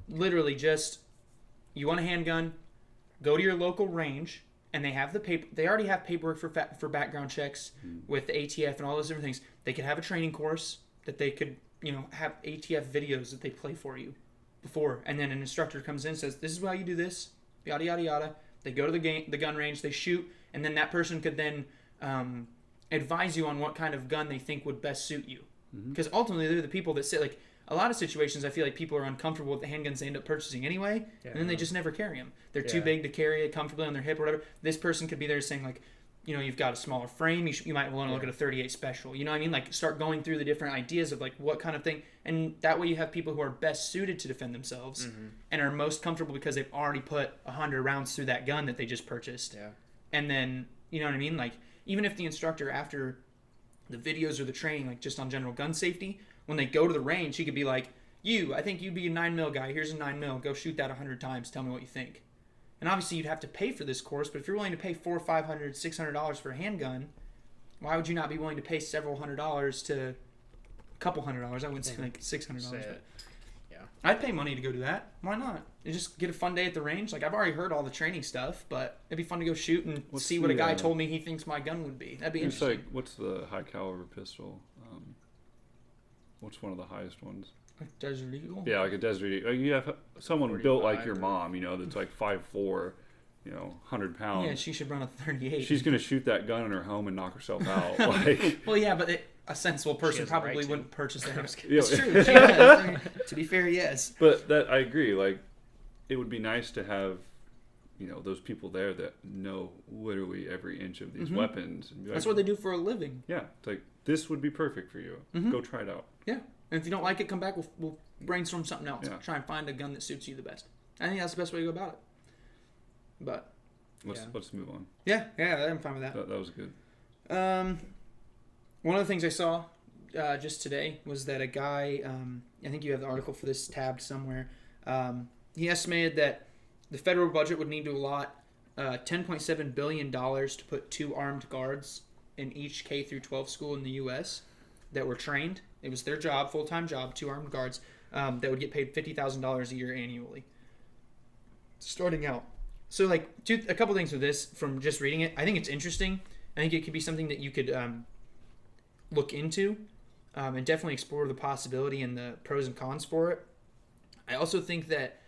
literally just, you want a handgun, go to your local range, and they have the paper. They already have paperwork for background checks with the ATF and all those different things. They could have a training course that they could, have ATF videos that they play for you before, and then an instructor comes in and says, "This is how you do this." Yada yada yada. They go to the gun range, they shoot, and then that person could then advise you on what kind of gun they think would best suit you. Because ultimately, they're the people that sit like. A lot of situations, I feel like people are uncomfortable with the handguns they end up purchasing anyway, and then they just never carry them. They're too big to carry it comfortably on their hip or whatever. This person could be there saying, like, you've got a smaller frame. You might want to look at a 38 Special. You know what I mean? Like, start going through the different ideas of, like, what kind of thing. And that way you have people who are best suited to defend themselves and are most comfortable because they've already put 100 rounds through that gun that they just purchased. Yeah. And then, you know what I mean? Like, even if the instructor, after the videos or the training, like, just on general gun safety, when they go to the range, he could be like, I think you'd be a 9mm guy. Here's a 9mm. Go shoot that 100 times. Tell me what you think. And obviously, you'd have to pay for this course, but if you're willing to pay $400, $500, $600 for a handgun, why would you not be willing to pay several $100s to a couple $100? I wouldn't say like $600. But yeah, I'd pay money to go do that. Why not? You just get a fun day at the range. Like, I've already heard all the training stuff, but it'd be fun to go shoot and see what a guy told me he thinks my gun would be. That'd be interesting. It's like, what's the high caliber pistol? What's one of the highest ones? Desert Eagle? Yeah, like a Desert Eagle. You have someone built like your mom, that's like 5'4", 100 pounds. Yeah, she should run a 38. She's going to shoot that gun in her home and knock herself out. Like, well, yeah, but a sensible person probably wouldn't purchase that. Yeah. It's true. To be fair, yes. But I agree. Like, it would be nice to have, those people there that know literally every inch of these weapons. And be like, that's what they do for a living. Yeah, it's like, this would be perfect for you. Go try it out. Yeah. And if you don't like it, come back. We'll brainstorm something else. Yeah. Try and find a gun that suits you the best. I think that's the best way to go about it. But let's move on. Yeah, I'm fine with that. That was good. One of the things I saw just today was that a guy, I think you have the article for this tabbed somewhere, he estimated that the federal budget would need to allot $10.7 billion to put 2 armed guards in each K through 12 school in the U.S. that were trained. It was their job, full-time job, 2 armed guards that would get paid $50,000 a year annually. Starting out. So, like, a couple things with this from just reading it. I think it's interesting. I think it could be something that you could look into and definitely explore the possibility and the pros and cons for it. I also think that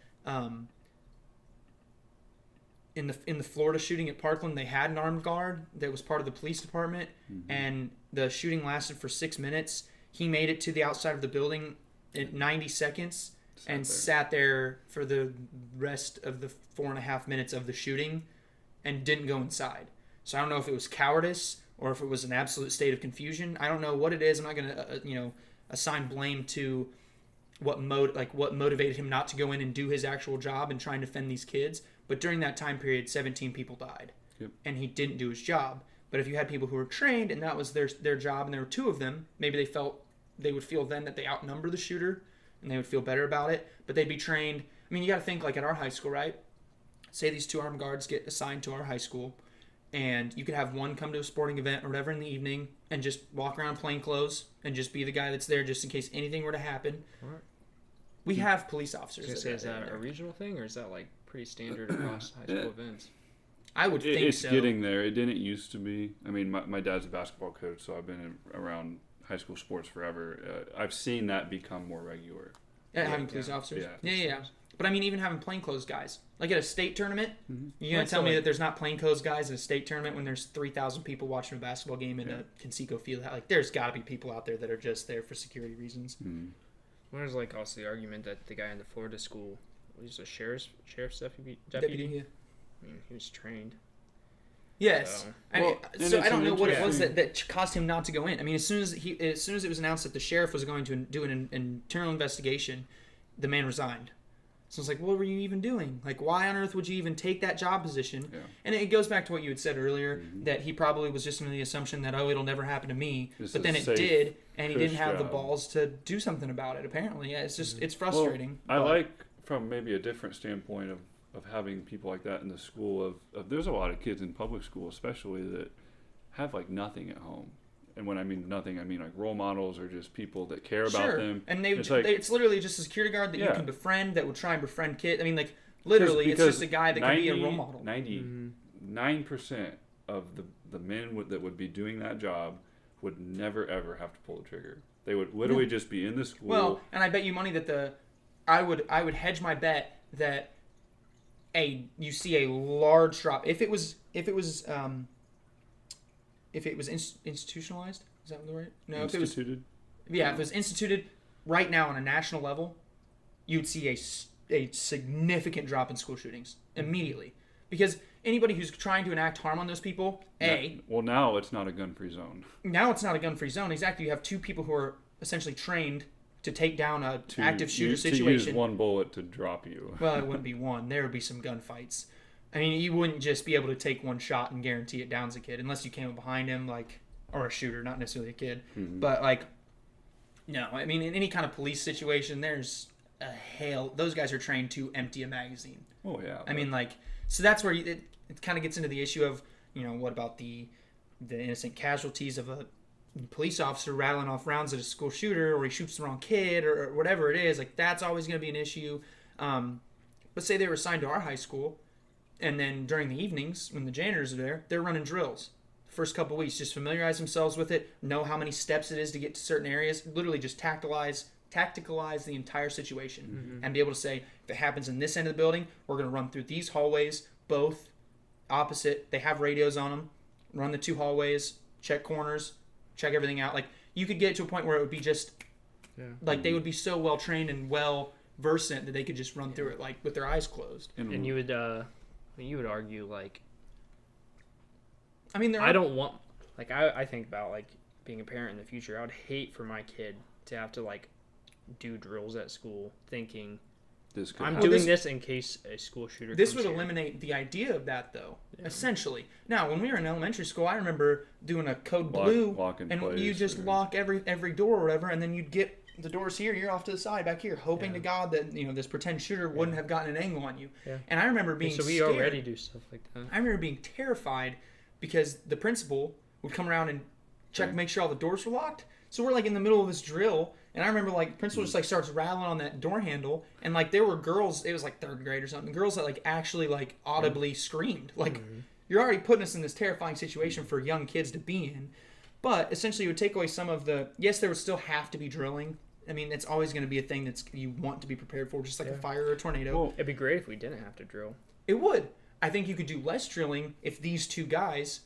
in the Florida shooting at Parkland, they had an armed guard that was part of the police department, and the shooting lasted for 6 minutes. He made it to the outside of the building in 90 seconds and sat there for the rest of the 4.5 minutes of the shooting and didn't go inside. So I don't know if it was cowardice or if it was an absolute state of confusion. I don't know what it is. I'm not going to assign blame to what motivated him not to go in and do his actual job and try and defend these kids. But during that time period, 17 people died. Yep. And he didn't do his job. But if you had people who were trained and that was their job and there were 2 of them, maybe they would feel then that they outnumber the shooter and they would feel better about it. But they'd be trained. I mean, you got to think like at our high school, right? Say these 2 armed guards get assigned to our high school, and you could have one come to a sporting event or whatever in the evening and just walk around plain clothes and just be the guy that's there just in case anything were to happen. Right. We have police officers. Is that a regional thing, or is that like pretty standard across high school events? I would think it's so. It's getting there. It didn't used to be. I mean, my dad's a basketball coach, so I've been around high school sports forever. I've seen that become more regular. Yeah, having police officers. Yeah. But I mean, even having plainclothes guys. Like at a state tournament, you're going to tell me that there's not plainclothes guys at a state tournament when there's 3,000 people watching a basketball game in a Conseco field. Like, there's got to be people out there that are just there for security reasons. Well, there's like also the argument that the guy in the Florida school was a sheriff's deputy. Yeah. I mean, he was trained. Yes. So I don't know what it was that caused him not to go in. I mean, as soon as it was announced that the sheriff was going to do an internal investigation, the man resigned. So it's like, what were you even doing? Like, why on earth would you even take that job position? Yeah. And it goes back to what you had said earlier, that he probably was just under the assumption that, it'll never happen to me. But then it did, and he didn't have the balls to do something about it, apparently. Yeah, it's just, it's frustrating. Well, I like, from maybe a different standpoint of having people like that in the school, of there's a lot of kids in public school especially that have, like, nothing at home. and when I mean nothing, I mean like role models or just people that care about them. And it's literally just a security guard that you can befriend that will try and befriend kids. I mean, like, literally, it's just a guy that can be a role model. 99% of the men that would be doing that job would never, ever have to pull the trigger. They would literally just be in the school. Well, and I bet you money that I would hedge my bet that you see a large drop if it was institutionalized. Is that the right? No, instituted. If it was instituted right now on a national level, you'd see a significant drop in school shootings immediately, because anybody who's trying to enact harm on those people, now it's not a gun-free zone. Now it's not a gun-free zone. Exactly. You have two people who are essentially trained to take down a active shooter situation. To use one bullet to drop you. Well, it wouldn't be one. There would be some gunfights. I mean, you wouldn't just be able to take one shot and guarantee it downs a kid, unless you came up behind him, or a shooter, not necessarily a kid. Mm-hmm. But, no. I mean, in any kind of police situation, there's those guys are trained to empty a magazine. Oh, yeah. I mean, so that's where it kind of gets into the issue of, what about the innocent casualties of a police officer rattling off rounds at a school shooter, or he shoots the wrong kid, or whatever it is. That's always going to be an issue. But say they were assigned to our high school, and then during the evenings when the janitors are there, they're running drills. First couple weeks, just familiarize themselves with it, know how many steps it is to get to certain areas, literally just tacticalize the entire situation, and be able to say, if it happens in this end of the building, we're going to run through these hallways, both opposite. They have radios on them. Run the two hallways, check corners, check everything out. You could get to a point where it would be just they would be so well trained and well versant that they could just run through it with their eyes closed. And you would argue I mean, I don't want I think about being a parent in the future. I would hate for my kid to have to do drills at school thinking I'm doing this in case a school shooter This would eliminate the idea of that, though, essentially. Now, when we were in elementary school, I remember doing a code blue, and you just lock every door or whatever, and then you'd get the doors here, you're off to the side back here, hoping to God that this pretend shooter wouldn't have gotten an angle on you. Yeah. And I remember being scared. So we already do stuff like that. I remember being terrified because the principal would come around and check, make sure all the doors were locked. So we're in the middle of this drill, and I remember principal just starts rattling on that door handle, and there were girls, it was third grade or something, girls that actually audibly screamed. You're already putting us in this terrifying situation for young kids to be in. But essentially it would take away some of yes, there would still have to be drilling. I mean, it's always going to be a thing that you want to be prepared for, just a fire or a tornado. Well, it'd be great if we didn't have to drill. It would. I think you could do less drilling if these two guys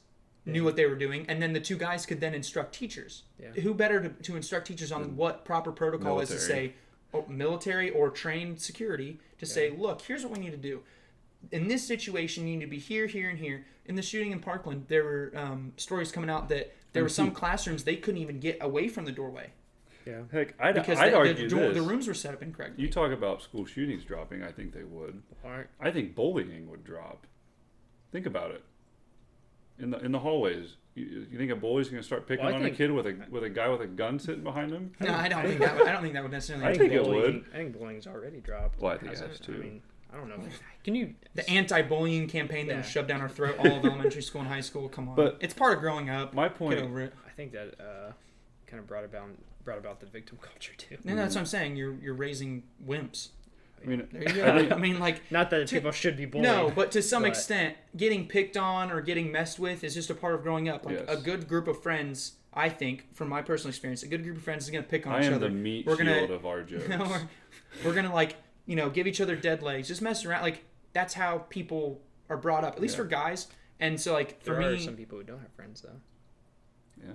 knew what they were doing, and then the two guys could then instruct teachers. Yeah. Who better to instruct teachers on what proper protocol is to say, military or trained security, to say, look, here's what we need to do. In this situation, you need to be here, here, and here. In the shooting in Parkland, there were stories coming out that there were some classrooms they couldn't even get away from the doorway. Yeah. Heck, I'd argue the rooms were set up incorrectly. You talk about school shootings dropping, I think they would. I think bullying would drop. Think about it. In the hallways, you think a bully's going to start picking on a kid with a guy with a gun sitting behind him? No, I don't think that would necessarily. I think it would. I think bullying's already dropped. Well, I think it has too. I mean, I don't know. The anti-bullying campaign that was shoved down our throat all of elementary school and high school? Come on, but it's part of growing up. My point. Get over it. I think that kind of brought about the victim culture too. No, that's what I'm saying. You're raising wimps. I mean, there you go. I mean, not that people should be bullied. No, but to some extent, getting picked on or getting messed with is just a part of growing up. A good group of friends, I think, from my personal experience, a good group of friends is going to pick on each other. I am the meat shield of our jokes. We're going to give each other dead legs, just mess around. That's how people are brought up, at least for guys. And so, for me, there are some people who don't have friends, though. Yeah.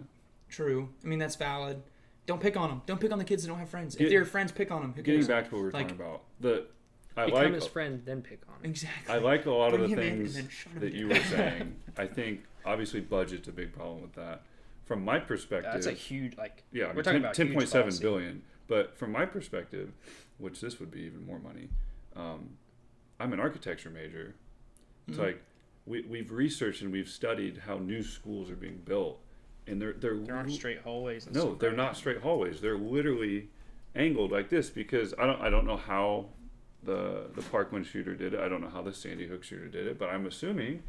True. I mean, that's valid. Don't pick on them. Don't pick on the kids that don't have friends. If they're your friends, pick on them. Getting back to what we were talking about. Become his friend, then pick on him. Exactly. I like a lot of the things that you were saying. I think, obviously, budget's a big problem with that. From my perspective... That's a huge, we're talking about $10.7 billion. But from my perspective, which this would be even more money, I'm an architecture major. It's we've researched and we've studied how new schools are being built. And there aren't straight hallways. No, they're not straight hallways. They're literally angled like this because I don't know how the Parkland shooter did it. I don't know how the Sandy Hook shooter did it, but I'm assuming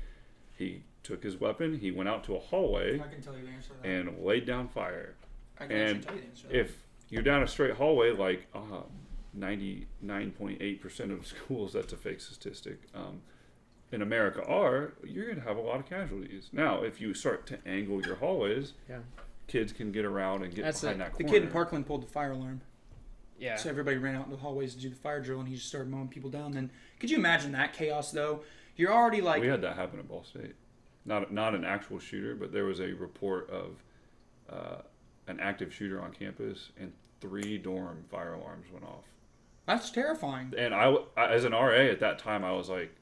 he took his weapon, he went out to a hallway I can tell you the answer to that. and laid down fire. I can And actually tell you the answer to that. if you're down a straight hallway, like 99.8% of schools, that's a fake statistic, in America are, you're going to have a lot of casualties. Now, if you start to angle your hallways, kids can get around and get behind that The corner. kid in Parkland pulled the fire alarm. Yeah. So everybody ran out in the hallways to do the fire drill, and he just started mowing people down. Then, could you imagine that chaos, though? You're already like... We had that happen at Ball State. Not an actual shooter, but there was a report of an active shooter on campus, and 3 dorm fire alarms went off. That's terrifying. And I, as an RA at that time, I was like,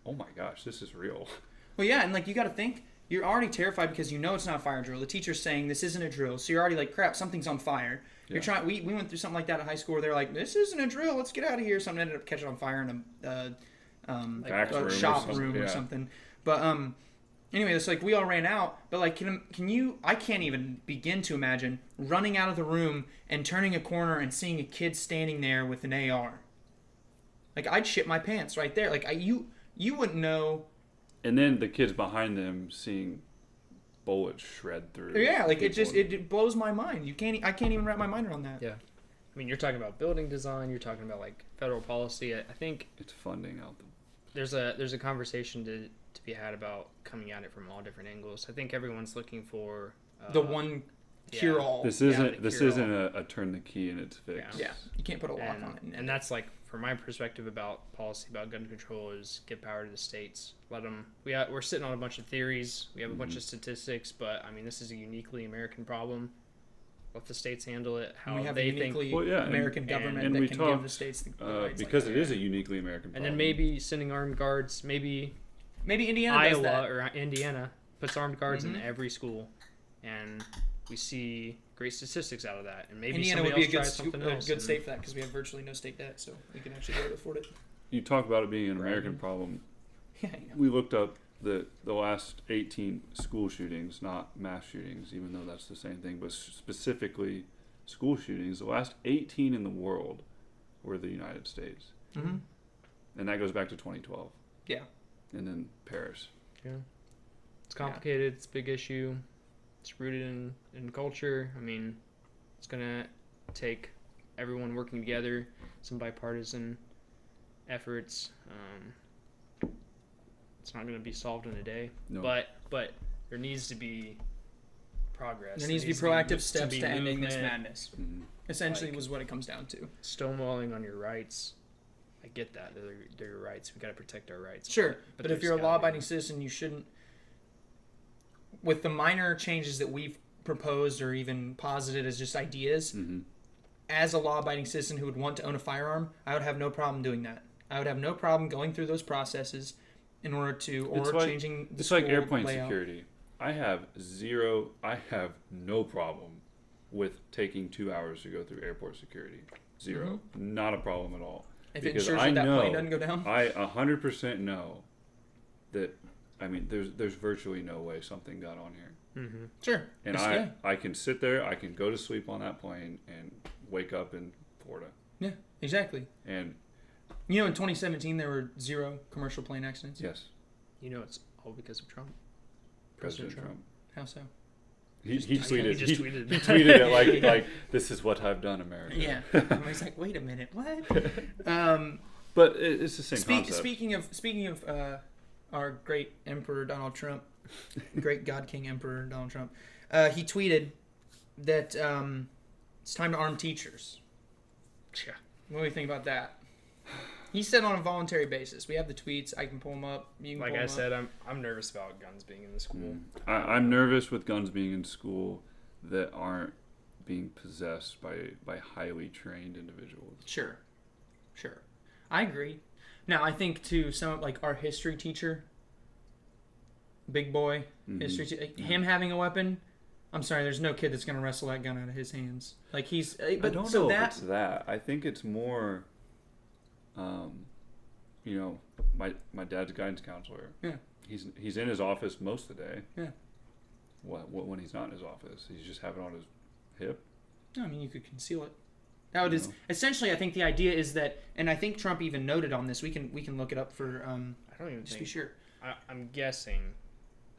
oh my gosh, this is real. Well, yeah, and like you got to think, you're already terrified because you know it's not a fire drill. The teacher's saying this isn't a drill, so you're already like, crap, something's on fire. Yeah. You're trying. We went through something like that at high school where they're like, this isn't a drill, let's get out of here. Something ended up catching on fire in a shop room or something. But anyway, it's like we all ran out. But like, can you? I can't even begin to imagine running out of the room and turning a corner and seeing a kid standing there with an AR. Like I'd shit my pants right there. Like you wouldn't know. And then the kids behind them seeing bullets shred through. Yeah, like it blows my mind. I can't even wrap my mind around that. Yeah. I mean, you're talking about building design. You're talking about like federal policy. I think it's funding out there's a conversation to be had about coming at it from all different angles. I think everyone's looking for the one cure all. This isn't a turn the key and it's fixed. Yeah, you can't put a lock on it. And that's like from my perspective about policy about gun control is give power to the states. Let them. We're sitting on a bunch of theories. We have a bunch of statistics, but I mean this is a uniquely American problem. Let the states handle it how we have they a uniquely think. American government that can give the states the rights because like it is a uniquely American problem. And then maybe sending armed guards. Maybe Indiana Iowa does that. or Indiana puts armed guards in every school, and we see great statistics out of that. And maybe Indiana would be a good state state for that because we have virtually no state debt, so we can actually be able to afford it. You talk about it being an American problem. Yeah, we looked up the last 18 school shootings, not mass shootings, even though that's the same thing, but specifically school shootings. The last 18 in the world were the United States. Mm-hmm. And that goes back to 2012. Yeah. And then Paris. Yeah. It's complicated. It's a big issue. It's rooted in culture. I mean, it's going to take everyone working together, some bipartisan efforts. It's not going to be solved in a day. No. But there needs to be progress. There needs to be proactive steps to ending this madness. Mm-hmm. Essentially was what it comes down to. Stonewalling on your rights. I get that. They're your rights. We got to protect our rights. Sure. But if you're a law-abiding citizen, you shouldn't... With the minor changes that we've proposed or even posited as just ideas, as a law-abiding citizen who would want to own a firearm, I would have no problem doing that. I would have no problem going through those processes in order to, changing the It's like airplane layout. security. I have no problem with taking 2 hours to go through airport security. Zero. Not a problem at all. If it ensures that plane doesn't go down? I 100% know that, I mean, there's virtually no way something got on here. Mm-hmm. Sure. And I can sit there, I can go to sleep on that plane and wake up in Florida. Yeah, exactly. And you know, in 2017, there were 0 commercial plane accidents. yes. You know, it's all because of Trump. President Trump. How so? He tweeted. He just He tweeted. tweeted it like this is what I've done, America. Yeah. Everybody's like, wait a minute, what? But it's the same concept. Speaking of our great Emperor Donald Trump, great God King Emperor Donald Trump, he tweeted that it's time to arm teachers. Yeah. What do you think about that? He said on a voluntary basis. We have the tweets. I can pull them up. You can Like pull I them said, up. I'm nervous about guns being in the school. I'm nervous with guns being in school that aren't being possessed by highly trained individuals. Sure. I agree. Now, I think, too, some like our history teacher, big boy, history teacher, him having a weapon, I'm sorry, there's no kid that's going to wrestle that gun out of his hands. Like, he's... But, I don't know if it's that. I think it's more, my dad's a guidance counselor. Yeah. He's in his office most of the day. Yeah. When he's not in his office? He's just having it on his hip? No, I mean, you could conceal it. Now it is essentially. I think the idea is that, and I think Trump even noted on this. We can look it up for. I don't even just think. be sure. I'm guessing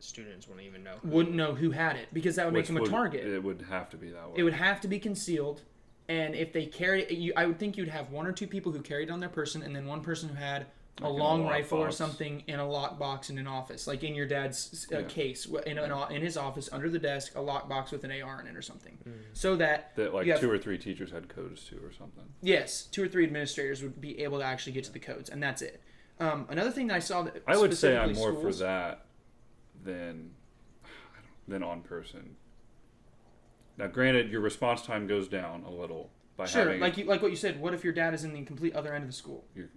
students wouldn't even know. Wouldn't know who had it, because that would make them a target. It would have to be that way. It would have to be concealed, and if they carry, I would think you'd have 1 or 2 people who carried on their person, and then 1 person who had a long rifle or something in a lockbox in an office, like in your dad's case, in his office under the desk, a lockbox with an AR in it or something, so that like 2 or 3 teachers had codes to or something. Yes, 2 or 3 administrators would be able to actually get to the codes, and that's it. Another thing that I saw that I would say I'm more for that than on person. Now, granted, your response time goes down a little. Sure, like what you said. What if your dad is in the complete other end of the school? You're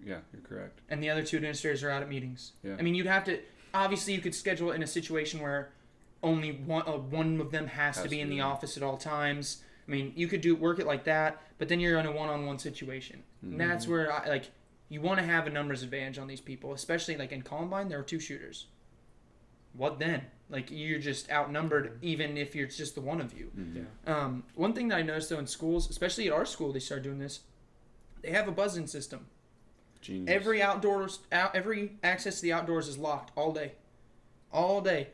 correct. And the other 2 administrators are out at meetings. Yeah. I mean, you'd have to. Obviously, you could schedule it in a situation where only one of them has to be in the office at all times. I mean, you could work it like that, but then you're in a one-on-one situation. And that's where you want to have a numbers advantage on these people, especially like in Columbine. There were 2 shooters. What then? Like, you're just outnumbered, even if you're just the one of you. One thing that I noticed, though, in schools, especially at our school, they started doing this. They have a buzz-in system. Genius. Every access to the outdoors is locked all day. All day.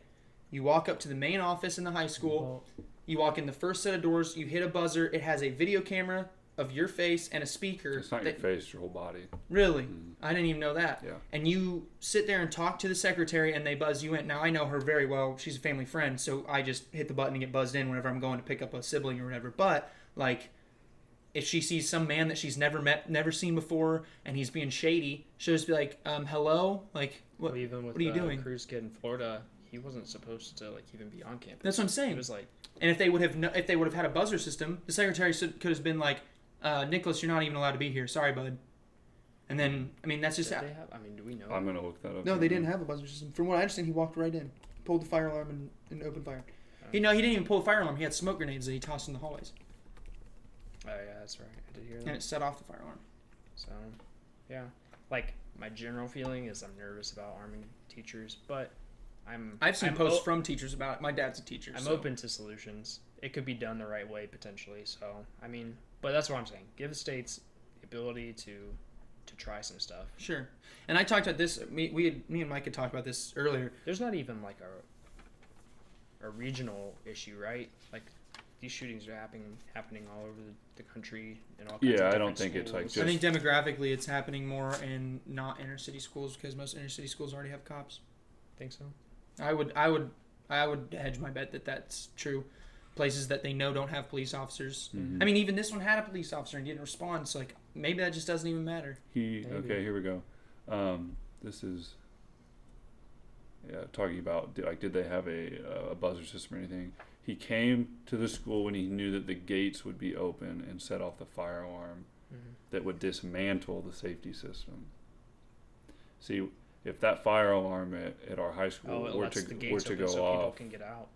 You walk up to the main office in the high school. You walk in the first set of doors. You hit a buzzer. It has a video camera of your face and a speaker. It's not your face, it's your whole body. Really? I didn't even know that. Yeah. And you sit there and talk to the secretary, and they buzz you in. Now, I know her very well. She's a family friend, so I just hit the button and get buzzed in whenever I'm going to pick up a sibling or whatever. But, like, if she sees some man that she's never seen before, and he's being shady, she'll just be like, hello? Like, what, even with what are you doing? Cruz kid in Florida, he wasn't supposed to, like, even be on campus. That's what I'm saying. He was like... And if they would have had a buzzer system, the secretary could have been like, Nicholas, you're not even allowed to be here. Sorry, bud. And then, I mean, that's just... do we know? I'm going to look that up. No, they didn't have a buzzer system. From what I understand, he walked right in, pulled the fire alarm, and opened fire. He didn't even pull the fire alarm. He had smoke grenades that he tossed in the hallways. Oh, yeah, that's right. I did hear that. And it set off the fire alarm. So, yeah. Like, my general feeling is I'm nervous about arming teachers, but I've seen posts from teachers about it. My dad's a teacher. I'm open to solutions. It could be done the right way, potentially. So, I mean... But that's what I'm saying. Give the states the ability to try some stuff. Sure. And I talked about this. Me and Mike had talked about this earlier. There's not even like a regional issue, right? Like these shootings are happening all over the country in all kinds of I don't think schools. it's like just... I think demographically it's happening more in not inner city schools because most inner city schools already have cops. Think so? I would hedge my bet that that's true. Places that they know don't have police officers. I mean, even this one had a police officer and didn't respond. So, like, maybe that just doesn't even matter. Okay, here we go. This is talking about did they have a buzzer system or anything? He came to the school when he knew that the gates would be open and set off the fire alarm that would dismantle the safety system. See, if that fire alarm at our high school were to go so off, people can get out.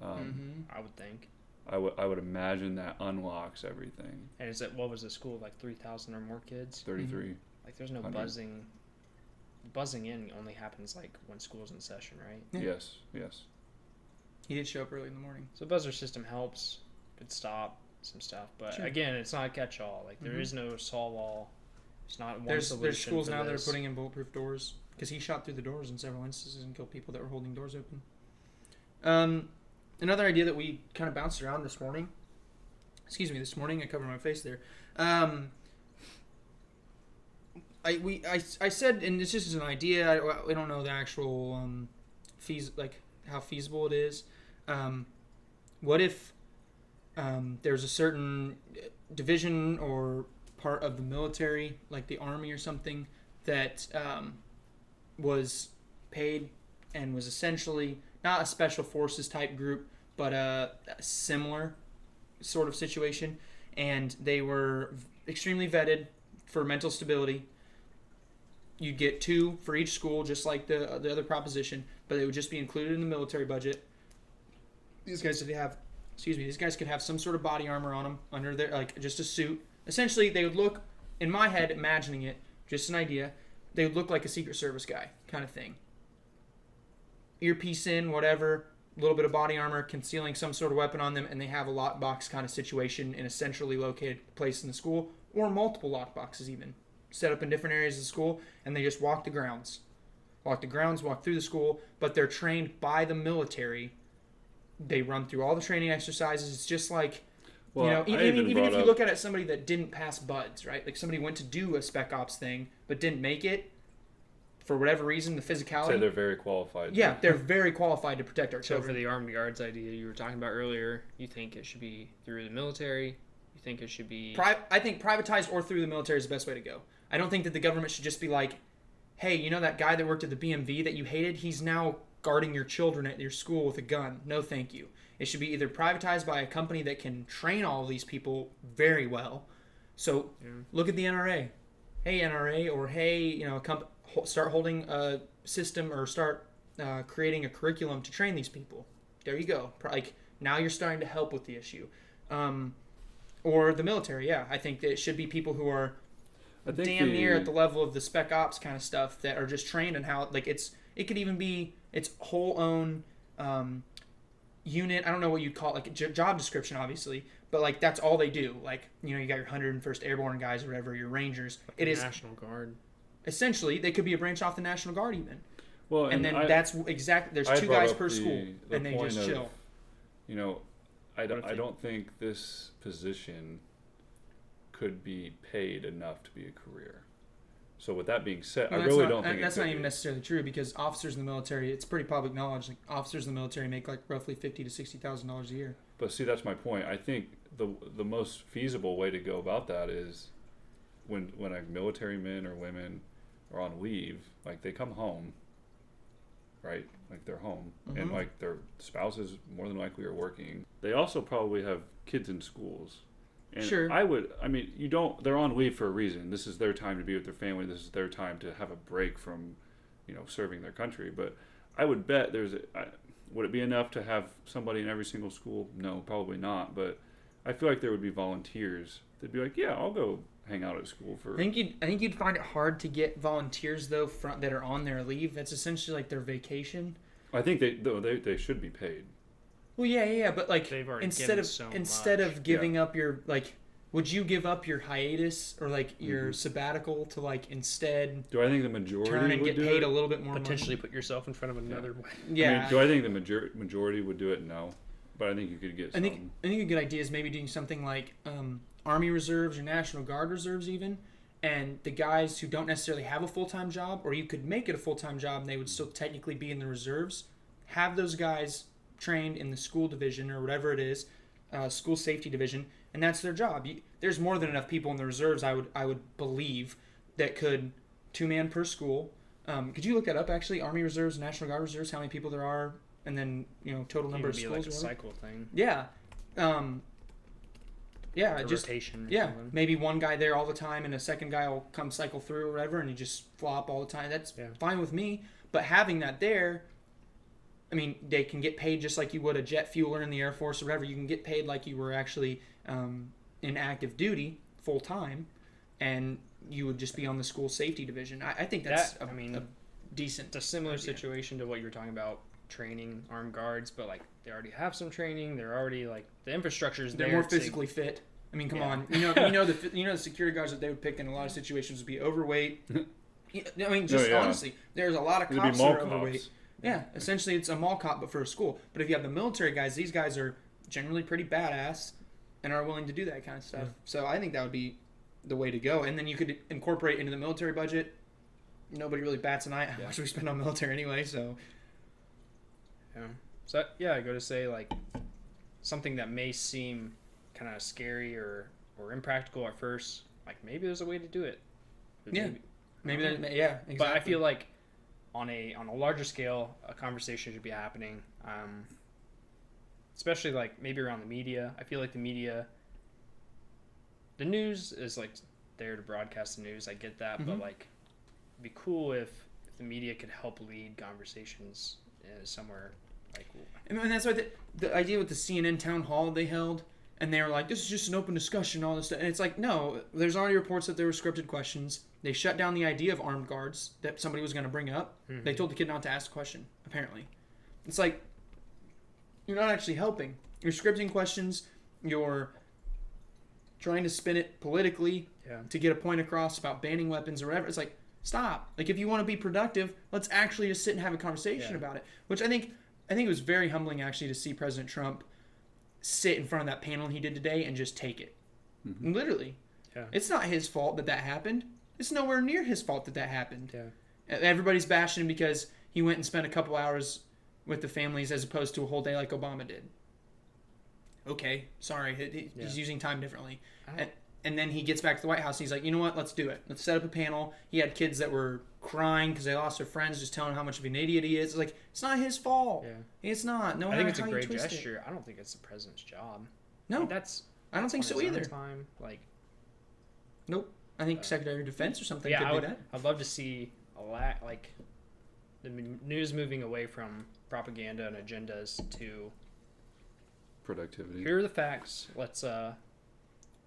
I would think. I would imagine that unlocks everything. And is it, what was the school, like 3,000 or more kids? 33. Like there's no buzzing. Buzzing in only happens like when school's in session, right? Yeah. Yes. He did show up early in the morning. So buzzer system helps. Could stop some stuff, but again, it's not a catch-all. Like there is no solve all. It's not one solution. There's schools now that are this. putting in bulletproof doors because he shot through the doors in several instances and killed people that were holding doors open. Another idea that we kind of bounced around this morning. This morning I covered my face there. I said, and this is an idea. I don't know the actual how feasible it is. What if there's a certain division or part of the military, like the Army or something, that was paid and was essentially not a special forces type group, but a similar sort of situation, and they were extremely vetted for mental stability. You'd get 2 for each school, just like the other proposition, but they would just be included in the military budget. These guys could have some sort of body armor on them under their, like, just a suit. Essentially, they would look, in my head, imagining it, just an idea, they would look like a Secret Service guy kind of thing. Earpiece in, whatever, a little bit of body armor, concealing some sort of weapon on them, and they have a lockbox kind of situation in a centrally located place in the school, or multiple lockboxes even, set up in different areas of the school, and they just walk the grounds. walk the grounds, walk through the school, but they're trained by the military. They run through all the training exercises. It's just like, Well, even if you look at it, somebody that didn't pass buds, right? Like somebody went to do a spec ops thing but didn't make it for whatever reason, the physicality. Say they're very qualified. Yeah, they're very qualified to protect our So children. for the armed guards idea you were talking about earlier, you think it should be through the military? You think it should be... I think privatized or through the military is the best way to go. I don't think that the government should just be like, hey, you know that guy that worked at the BMV that you hated? He's now guarding your children at your school with a gun. No, thank you. It should be either privatized by a company that can train all of these people very well. So look at the NRA. Hey, NRA, or hey, start holding a system or start creating a curriculum to train these people. There you go. Like now you're starting to help with the issue. Or the military, yeah. I think that it should be people who are damn near at the level of the spec ops kind of stuff that are just trained in how, like it could even be its whole own unit. I don't know what you'd call it, like a job description, obviously, but like that's all they do. Like, you got your 101st Airborne guys or whatever, your Rangers. Like it is National Guard. Essentially, they could be a branch off the National Guard even. Well, and then that's exactly, there's 2 guys per school, and they just chill. I don't think this position could be paid enough to be a career. So with that being said, I really don't think that's not even necessarily true, because officers in the military, it's pretty public knowledge. Like officers in the military make like roughly $50,000 to $60,000 a year. But see, that's my point. I think the most feasible way to go about that is when like military men or women are on leave, like they come home, right? Like they're home, and like their spouses more than likely are working. They also probably have kids in schools. And sure. They're on leave for a reason. This is their time to be with their family. This is their time to have a break from, serving their country. But I would bet would it be enough to have somebody in every single school? No, probably not. But I feel like there would be volunteers that'd be like, yeah, I'll go hang out at school for... I think you'd find it hard to get volunteers, though, that are on their leave. That's essentially like their vacation. I think they should be paid. Well, yeah, but like instead of giving up your, like, would you give up your hiatus or like your sabbatical to like instead? Do I think the majority turn and get paid a little bit more? Potentially money? Put yourself in front of another way. Yeah. Do I think the majority would do it? No, but I think you could get. I think a good idea is maybe doing something like Army Reserves or National Guard Reserves even, and the guys who don't necessarily have a full-time job, or you could make it a full-time job and they would still technically be in the reserves. Have those guys trained in the school division or whatever it is, school safety division, and that's their job. There's more than enough people in the reserves, I would believe, that could 2-man per school. Could you look that up actually? Army Reserves, National Guard Reserves, how many people there are, and then total number of schools. Like a cycle thing. Yeah. Rotation. Yeah, maybe one guy there all the time, and a second guy will come cycle through or whatever, and you just flop all the time. That's fine with me. But having that there, I mean, they can get paid just like you would a jet fueler in the Air Force or whatever. You can get paid like you were actually in active duty full time, and you would just be on the school safety division. I think that's a decent. It's a similar idea. situation to what you were talking about, training armed guards, but like they already have some training. They're already like the infrastructure is there. They're more physically fit. I mean, come on. The security guards that they would pick in a lot of situations would be overweight. I mean, honestly, there's a lot of cops that are overweight. Yeah, essentially it's a mall cop, but for a school. But if you have the military guys, these guys are generally pretty badass and are willing to do that kind of stuff. So I think that would be the way to go. And then you could incorporate into the military budget. Nobody really bats an eye how much we spend on military anyway, so... I go to say, like, something that may seem kind of scary or impractical at first, like, maybe there's a way to do it. Maybe exactly. But I feel like on a larger scale, a conversation should be happening, especially, like, maybe around the media. I feel like the news is, like, there to broadcast the news. I get that, but, like, it'd be cool if the media could help lead conversations somewhere. Like, and that's why the idea with the CNN town hall they held, and they were like, this is just an open discussion, all this stuff. And it's like, no, there's already reports that there were scripted questions. They shut down the idea of armed guards that somebody was going to bring up. They told the kid not to ask a question, apparently. It's like, you're not actually helping. You're scripting questions. You're trying to spin it politically to get a point across about banning weapons or whatever. It's like, Stop. Like, if you want to be productive, let's actually just sit and have a conversation about it. Which I think it was very humbling, actually, to see President Trump sit in front of that panel he did today and just take it. Mm-hmm. Literally. Yeah. It's not his fault that happened. It's nowhere near his fault that happened. Yeah. Everybody's bashing him because he went and spent a couple hours with the families as opposed to a whole day like Obama did. Okay, sorry. He's using time differently. And then he gets back to the White House and he's like, you know what, let's do it. Let's set up a panel. He had kids that were crying because they lost their friends, just telling him how much of an idiot he is. It's like, it's not his fault. Yeah. It's not. No, I think it's a great gesture. I don't think it's the president's job. No. I don't think so either. Time. Like, nope. I think Secretary of Defense or something could do that. I'd love to see the news moving away from propaganda and agendas to productivity. Here are the facts. Let's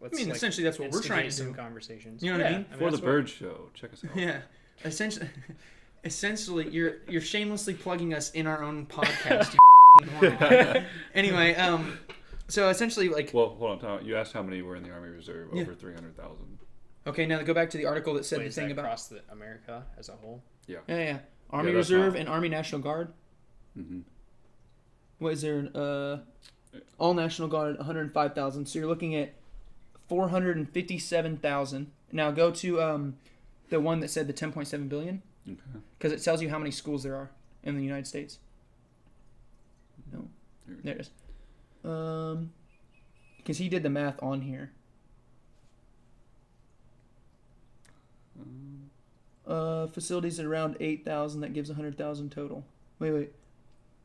essentially that's what we're trying to do. Some conversations. You know what I mean? For the Bird Show, check us out. Yeah, essentially, you're shamelessly plugging us in our own podcast. Anyway, so essentially, like, well, hold on. You asked how many were in the Army Reserve. Over 300,000. Okay, now go back to the article that said the thing about across America as a whole. Yeah. Yeah. Army Reserve and Army National Guard. Mm-hmm. What is there? All National Guard 105,000. So you're looking at 457,000. Now go to the one that said the 10.7 billion. Okay. Because it tells you how many schools there are in the United States. No, there it is. Because he did the math on here. Facilities at around 8,000. That gives 100,000 total. Wait.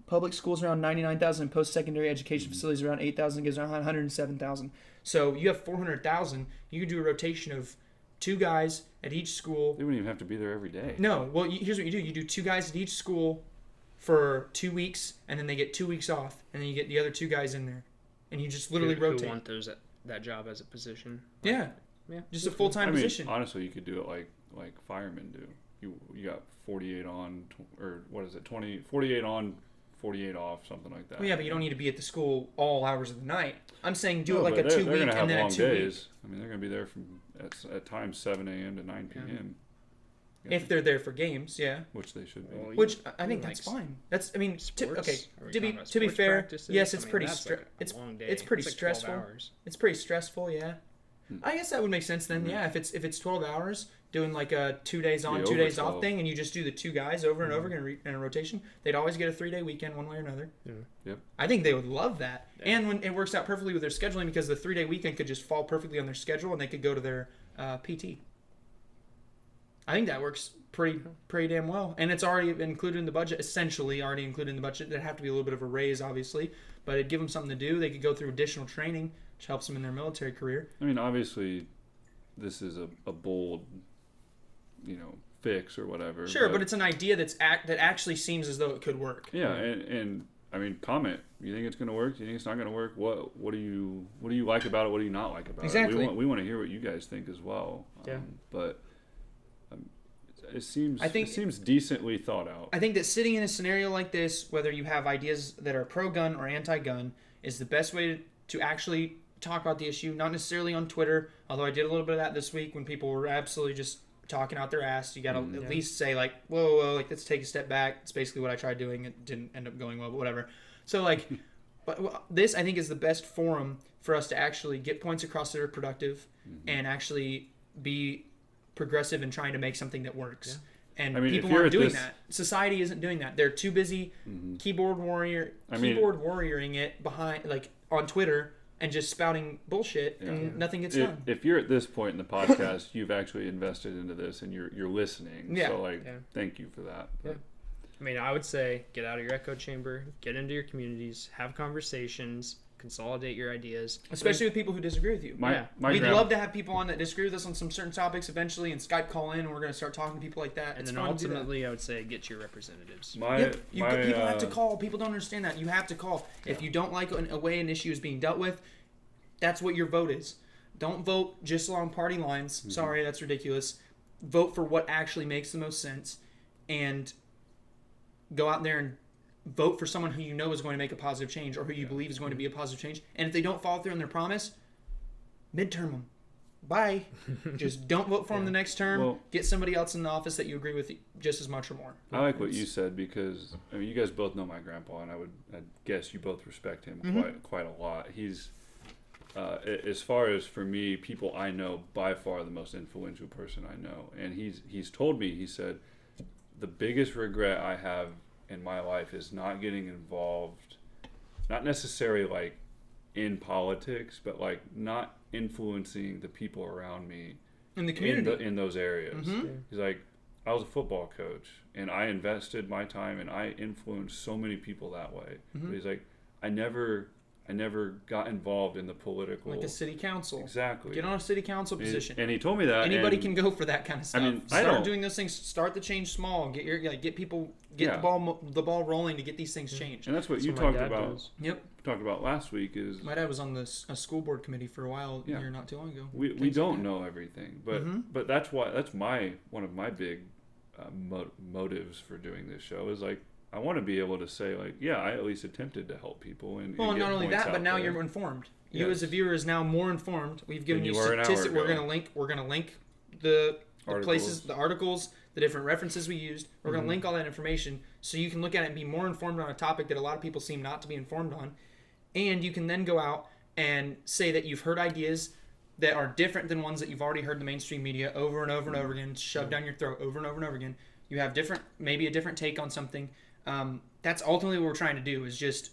Public schools around 99,000. Post-secondary education facilities around 8,000. Gives around 107,000. So you have 400,000. You could do a rotation of 2 guys at each school. They wouldn't even have to be there every day. No. Well, here's what you do. You do 2 guys at each school for 2 weeks, and then they get 2 weeks off, and then you get the other 2 guys in there, and you just literally rotate. Who want that job as a position? Yeah. Just a full-time position. Honestly, you could do it like firemen do. You got 48 on, or what is it, 48 on, 48 off, something like that. Well, yeah, but you don't need to be at the school all hours of the night. I'm saying do it like a 2 week and then a 2 week. I mean, they're going to be there from at times 7 a.m. to 9 p.m. Yeah. If they're there for games, yeah. Which they should be. Well, which I think that's fine. That's to be fair, yes, it's pretty it's pretty stressful. It's pretty stressful, yeah. I guess that would make sense then. Mm-hmm. Yeah, if it's 12 hours doing like a 2 days on, 2 days off thing, and you just do the 2 guys over and over again in a rotation, they'd always get a 3-day weekend one way or another. Yeah. Yep. I think they would love that, and when it works out perfectly with their scheduling because the 3-day weekend could just fall perfectly on their schedule and they could go to their PT. I think that works pretty damn well, and it's already included in the budget. Essentially, already included in the budget. There'd have to be a little bit of a raise, obviously, but it'd give them something to do. They could go through additional training, which helps them in their military career. I mean, obviously, this is a bold, fix or whatever. Sure, but it's an idea that actually seems as though it could work. Yeah, and I mean, comment. You think it's going to work? Do you think it's not going to work? What do you like about it? What do you not like about it? We want to hear what you guys think as well. Yeah. But it seems decently thought out. I think that sitting in a scenario like this, whether you have ideas that are pro-gun or anti-gun, is the best way to actually talk about the issue. Not necessarily on Twitter, although I did a little bit of that this week when people were absolutely just talking out their ass. You got to at least say like, whoa, like let's take a step back. It's basically what I tried doing. It didn't end up going well, but whatever. So like, but this I think is the best forum for us to actually get points across that are productive and actually be progressive in trying to make something that works. Yeah. And people aren't doing that. Society isn't doing that. They're too busy keyboard warrioring it behind like on Twitter and just spouting bullshit and nothing gets done. If you're at this point in the podcast, you've actually invested into this and you're listening. Yeah. So thank you for that. Yeah. I mean, I would say get out of your echo chamber, get into your communities, have conversations, consolidate your ideas. Especially with people who disagree with you. We'd love to have people on that disagree with us on some certain topics eventually and Skype call in and we're going to start talking to people like that. And then ultimately, I would say get your representatives. People have to call. People don't understand that. You have to call. Yeah. If you don't like a way an issue is being dealt with, that's what your vote is. Don't vote just along party lines. Mm-hmm. Sorry, that's ridiculous. Vote for what actually makes the most sense and go out there and vote for someone who you know is going to make a positive change or who you believe is going to be a positive change. And if they don't follow through on their promise, midterm them. bye. Just don't vote for him the next term. Well, get somebody else in the office that you agree with just as much or more. I like what you said because I mean you guys both know my grandpa, and I'd guess you both respect him quite a lot. He's as far as for me, people I know, by far the most influential person I know, and he's told me, he said, the biggest regret I have in my life is not getting involved, not necessarily like in politics, but like not influencing the people around me in the community in those areas. He's like, I was a football coach and I invested my time and I influenced so many people that way. But he's like, I never got involved in the political, like a city council. Exactly. Get on a city council position. And he told me that anybody can go for that kind of stuff. I mean, start doing those things. Start the change small. Get people the ball rolling to get these things changed. And that's what you talked about. Does. Talked about last week is my dad was on a school board committee for a while here not too long ago. We don't know everything, but that's one of my big motives for doing this show is like I want to be able to say like I at least attempted to help people and not only that, but now there. you're informed. You as a viewer is now more informed. We've given you statistics. We're gonna link the places, the articles, the different references we used. We're gonna link all that information so you can look at it and be more informed on a topic that a lot of people seem not to be informed on. And you can then go out and say that you've heard ideas that are different than ones that you've already heard the mainstream media over and over and over again, shoved down your throat over and over and over again. You have maybe a different take on something. That's ultimately what we're trying to do is just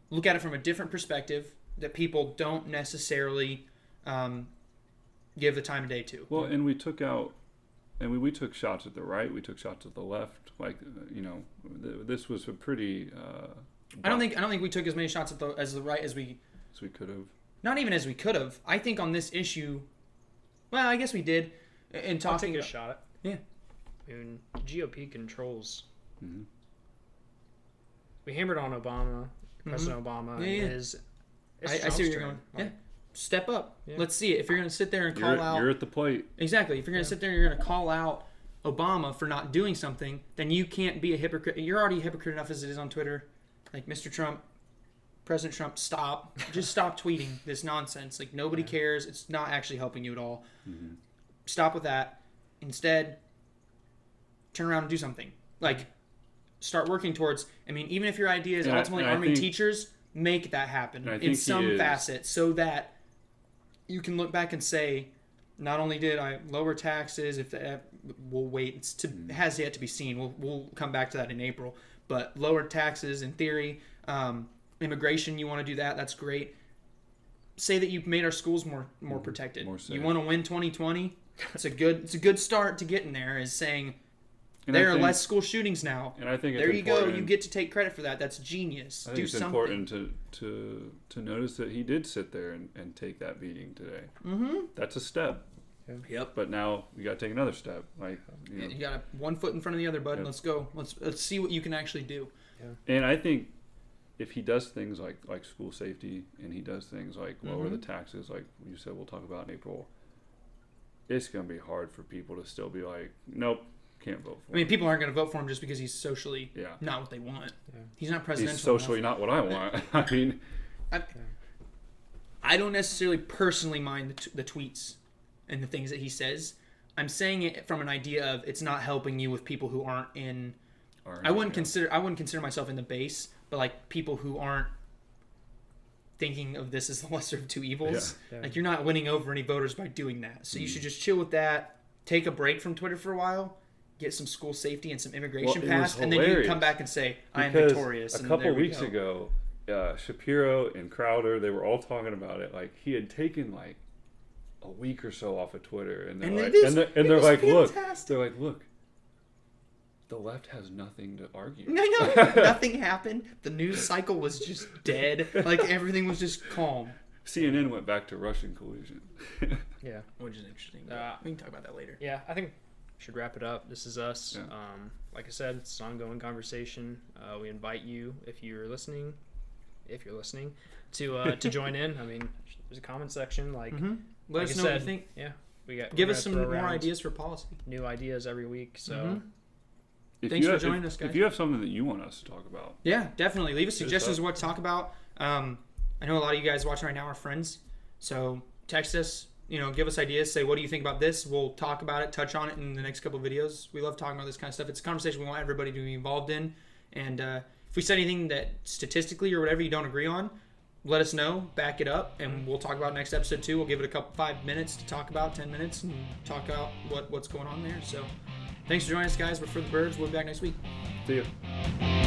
look at it from a different perspective that people don't necessarily give the time of day to. Well, and we took shots at the right, we took shots at the left. Like, this was a pretty... I don't think we took as many shots at as the right as we could have. Not even as we could have. I think on this issue, well, I guess we did. In talking, I'll take a shot at. Yeah. I mean, GOP controls. We hammered on Obama, President Obama. I see where you're going. Yeah. Step up. Yeah. Let's see it. If you're going to sit there and call out... You're at the plate. Exactly. If you're going to sit there and you're going to call out Obama for not doing something, then you can't be a hypocrite. You're already a hypocrite enough as it is on Twitter. Like, Mr. Trump, President Trump, stop. Just stop tweeting this nonsense. Like, nobody cares. It's not actually helping you at all. Stop with that. Instead, turn around and do something. Like, start working towards... I mean, even if your idea is ultimately arming teachers, make that happen in some facet so that you can look back and say, not only did I lower taxes, we'll wait. It has yet to be seen. We'll come back to that in April. But lower taxes in theory, immigration, you want to do that, that's great. Say that you've made our schools more protected. More safe. You want to win 2020? It's a good start to getting there is saying there are less school shootings now. And I think there you go. You get to take credit for that. That's genius. I think it's important to notice that he did sit there and take that beating today. That's a step. Yep. But now you got to take another step. Like you got one foot in front of the other, bud. Yep. Let's go. Let's see what you can actually do. Yeah. And I think if he does things like school safety and he does things like lower the taxes, like you said, we'll talk about in April. It's going to be hard for people to still be like, nope, can't vote for him. I mean, people aren't going to vote for him just because he's socially not what they want. Yeah. He's not presidential. He's socially not what I want. I mean, I don't necessarily personally mind the tweets and the things that he says. I'm saying it from an idea of it's not helping you with people who aren't in. I wouldn't consider myself in the base, but like people who aren't thinking of this as the lesser of two evils. Yeah. Yeah. Like you're not winning over any voters by doing that. So you should just chill with that. Take a break from Twitter for a while. Get some school safety and some immigration passed, and then you can come back and say, "I am victorious." A couple weeks ago, Shapiro and Crowder, they were all talking about it. Like he had taken like a week or so off of Twitter, and they're like, look, the left has nothing to argue. I know. Nothing happened. The news cycle was just dead. Like everything was just calm. CNN went back to Russian collusion. Yeah, which is interesting. We can talk about that later. Yeah, I think we should wrap it up. This is us. Yeah. Like I said, it's an ongoing conversation. We invite you, if you're listening, to join in. I mean, there's a comment section. Like, let us know what you think. Yeah, give us some more ideas for policy. New ideas every week. So. Thanks for joining us, guys. If you have something that you want us to talk about. Yeah, definitely. Leave us suggestions of what to talk about. I know a lot of you guys watching right now are friends. So text us, give us ideas. Say, what do you think about this? We'll talk about it, touch on it in the next couple of videos. We love talking about this kind of stuff. It's a conversation we want everybody to be involved in. And if we said anything that statistically or whatever you don't agree on, let us know, back it up, and we'll talk about next episode too. We'll give it 5 minutes to talk about, 10 minutes, and talk about what's going on there. So thanks for joining us, guys. We're For the Birds. We'll be back next week. See you.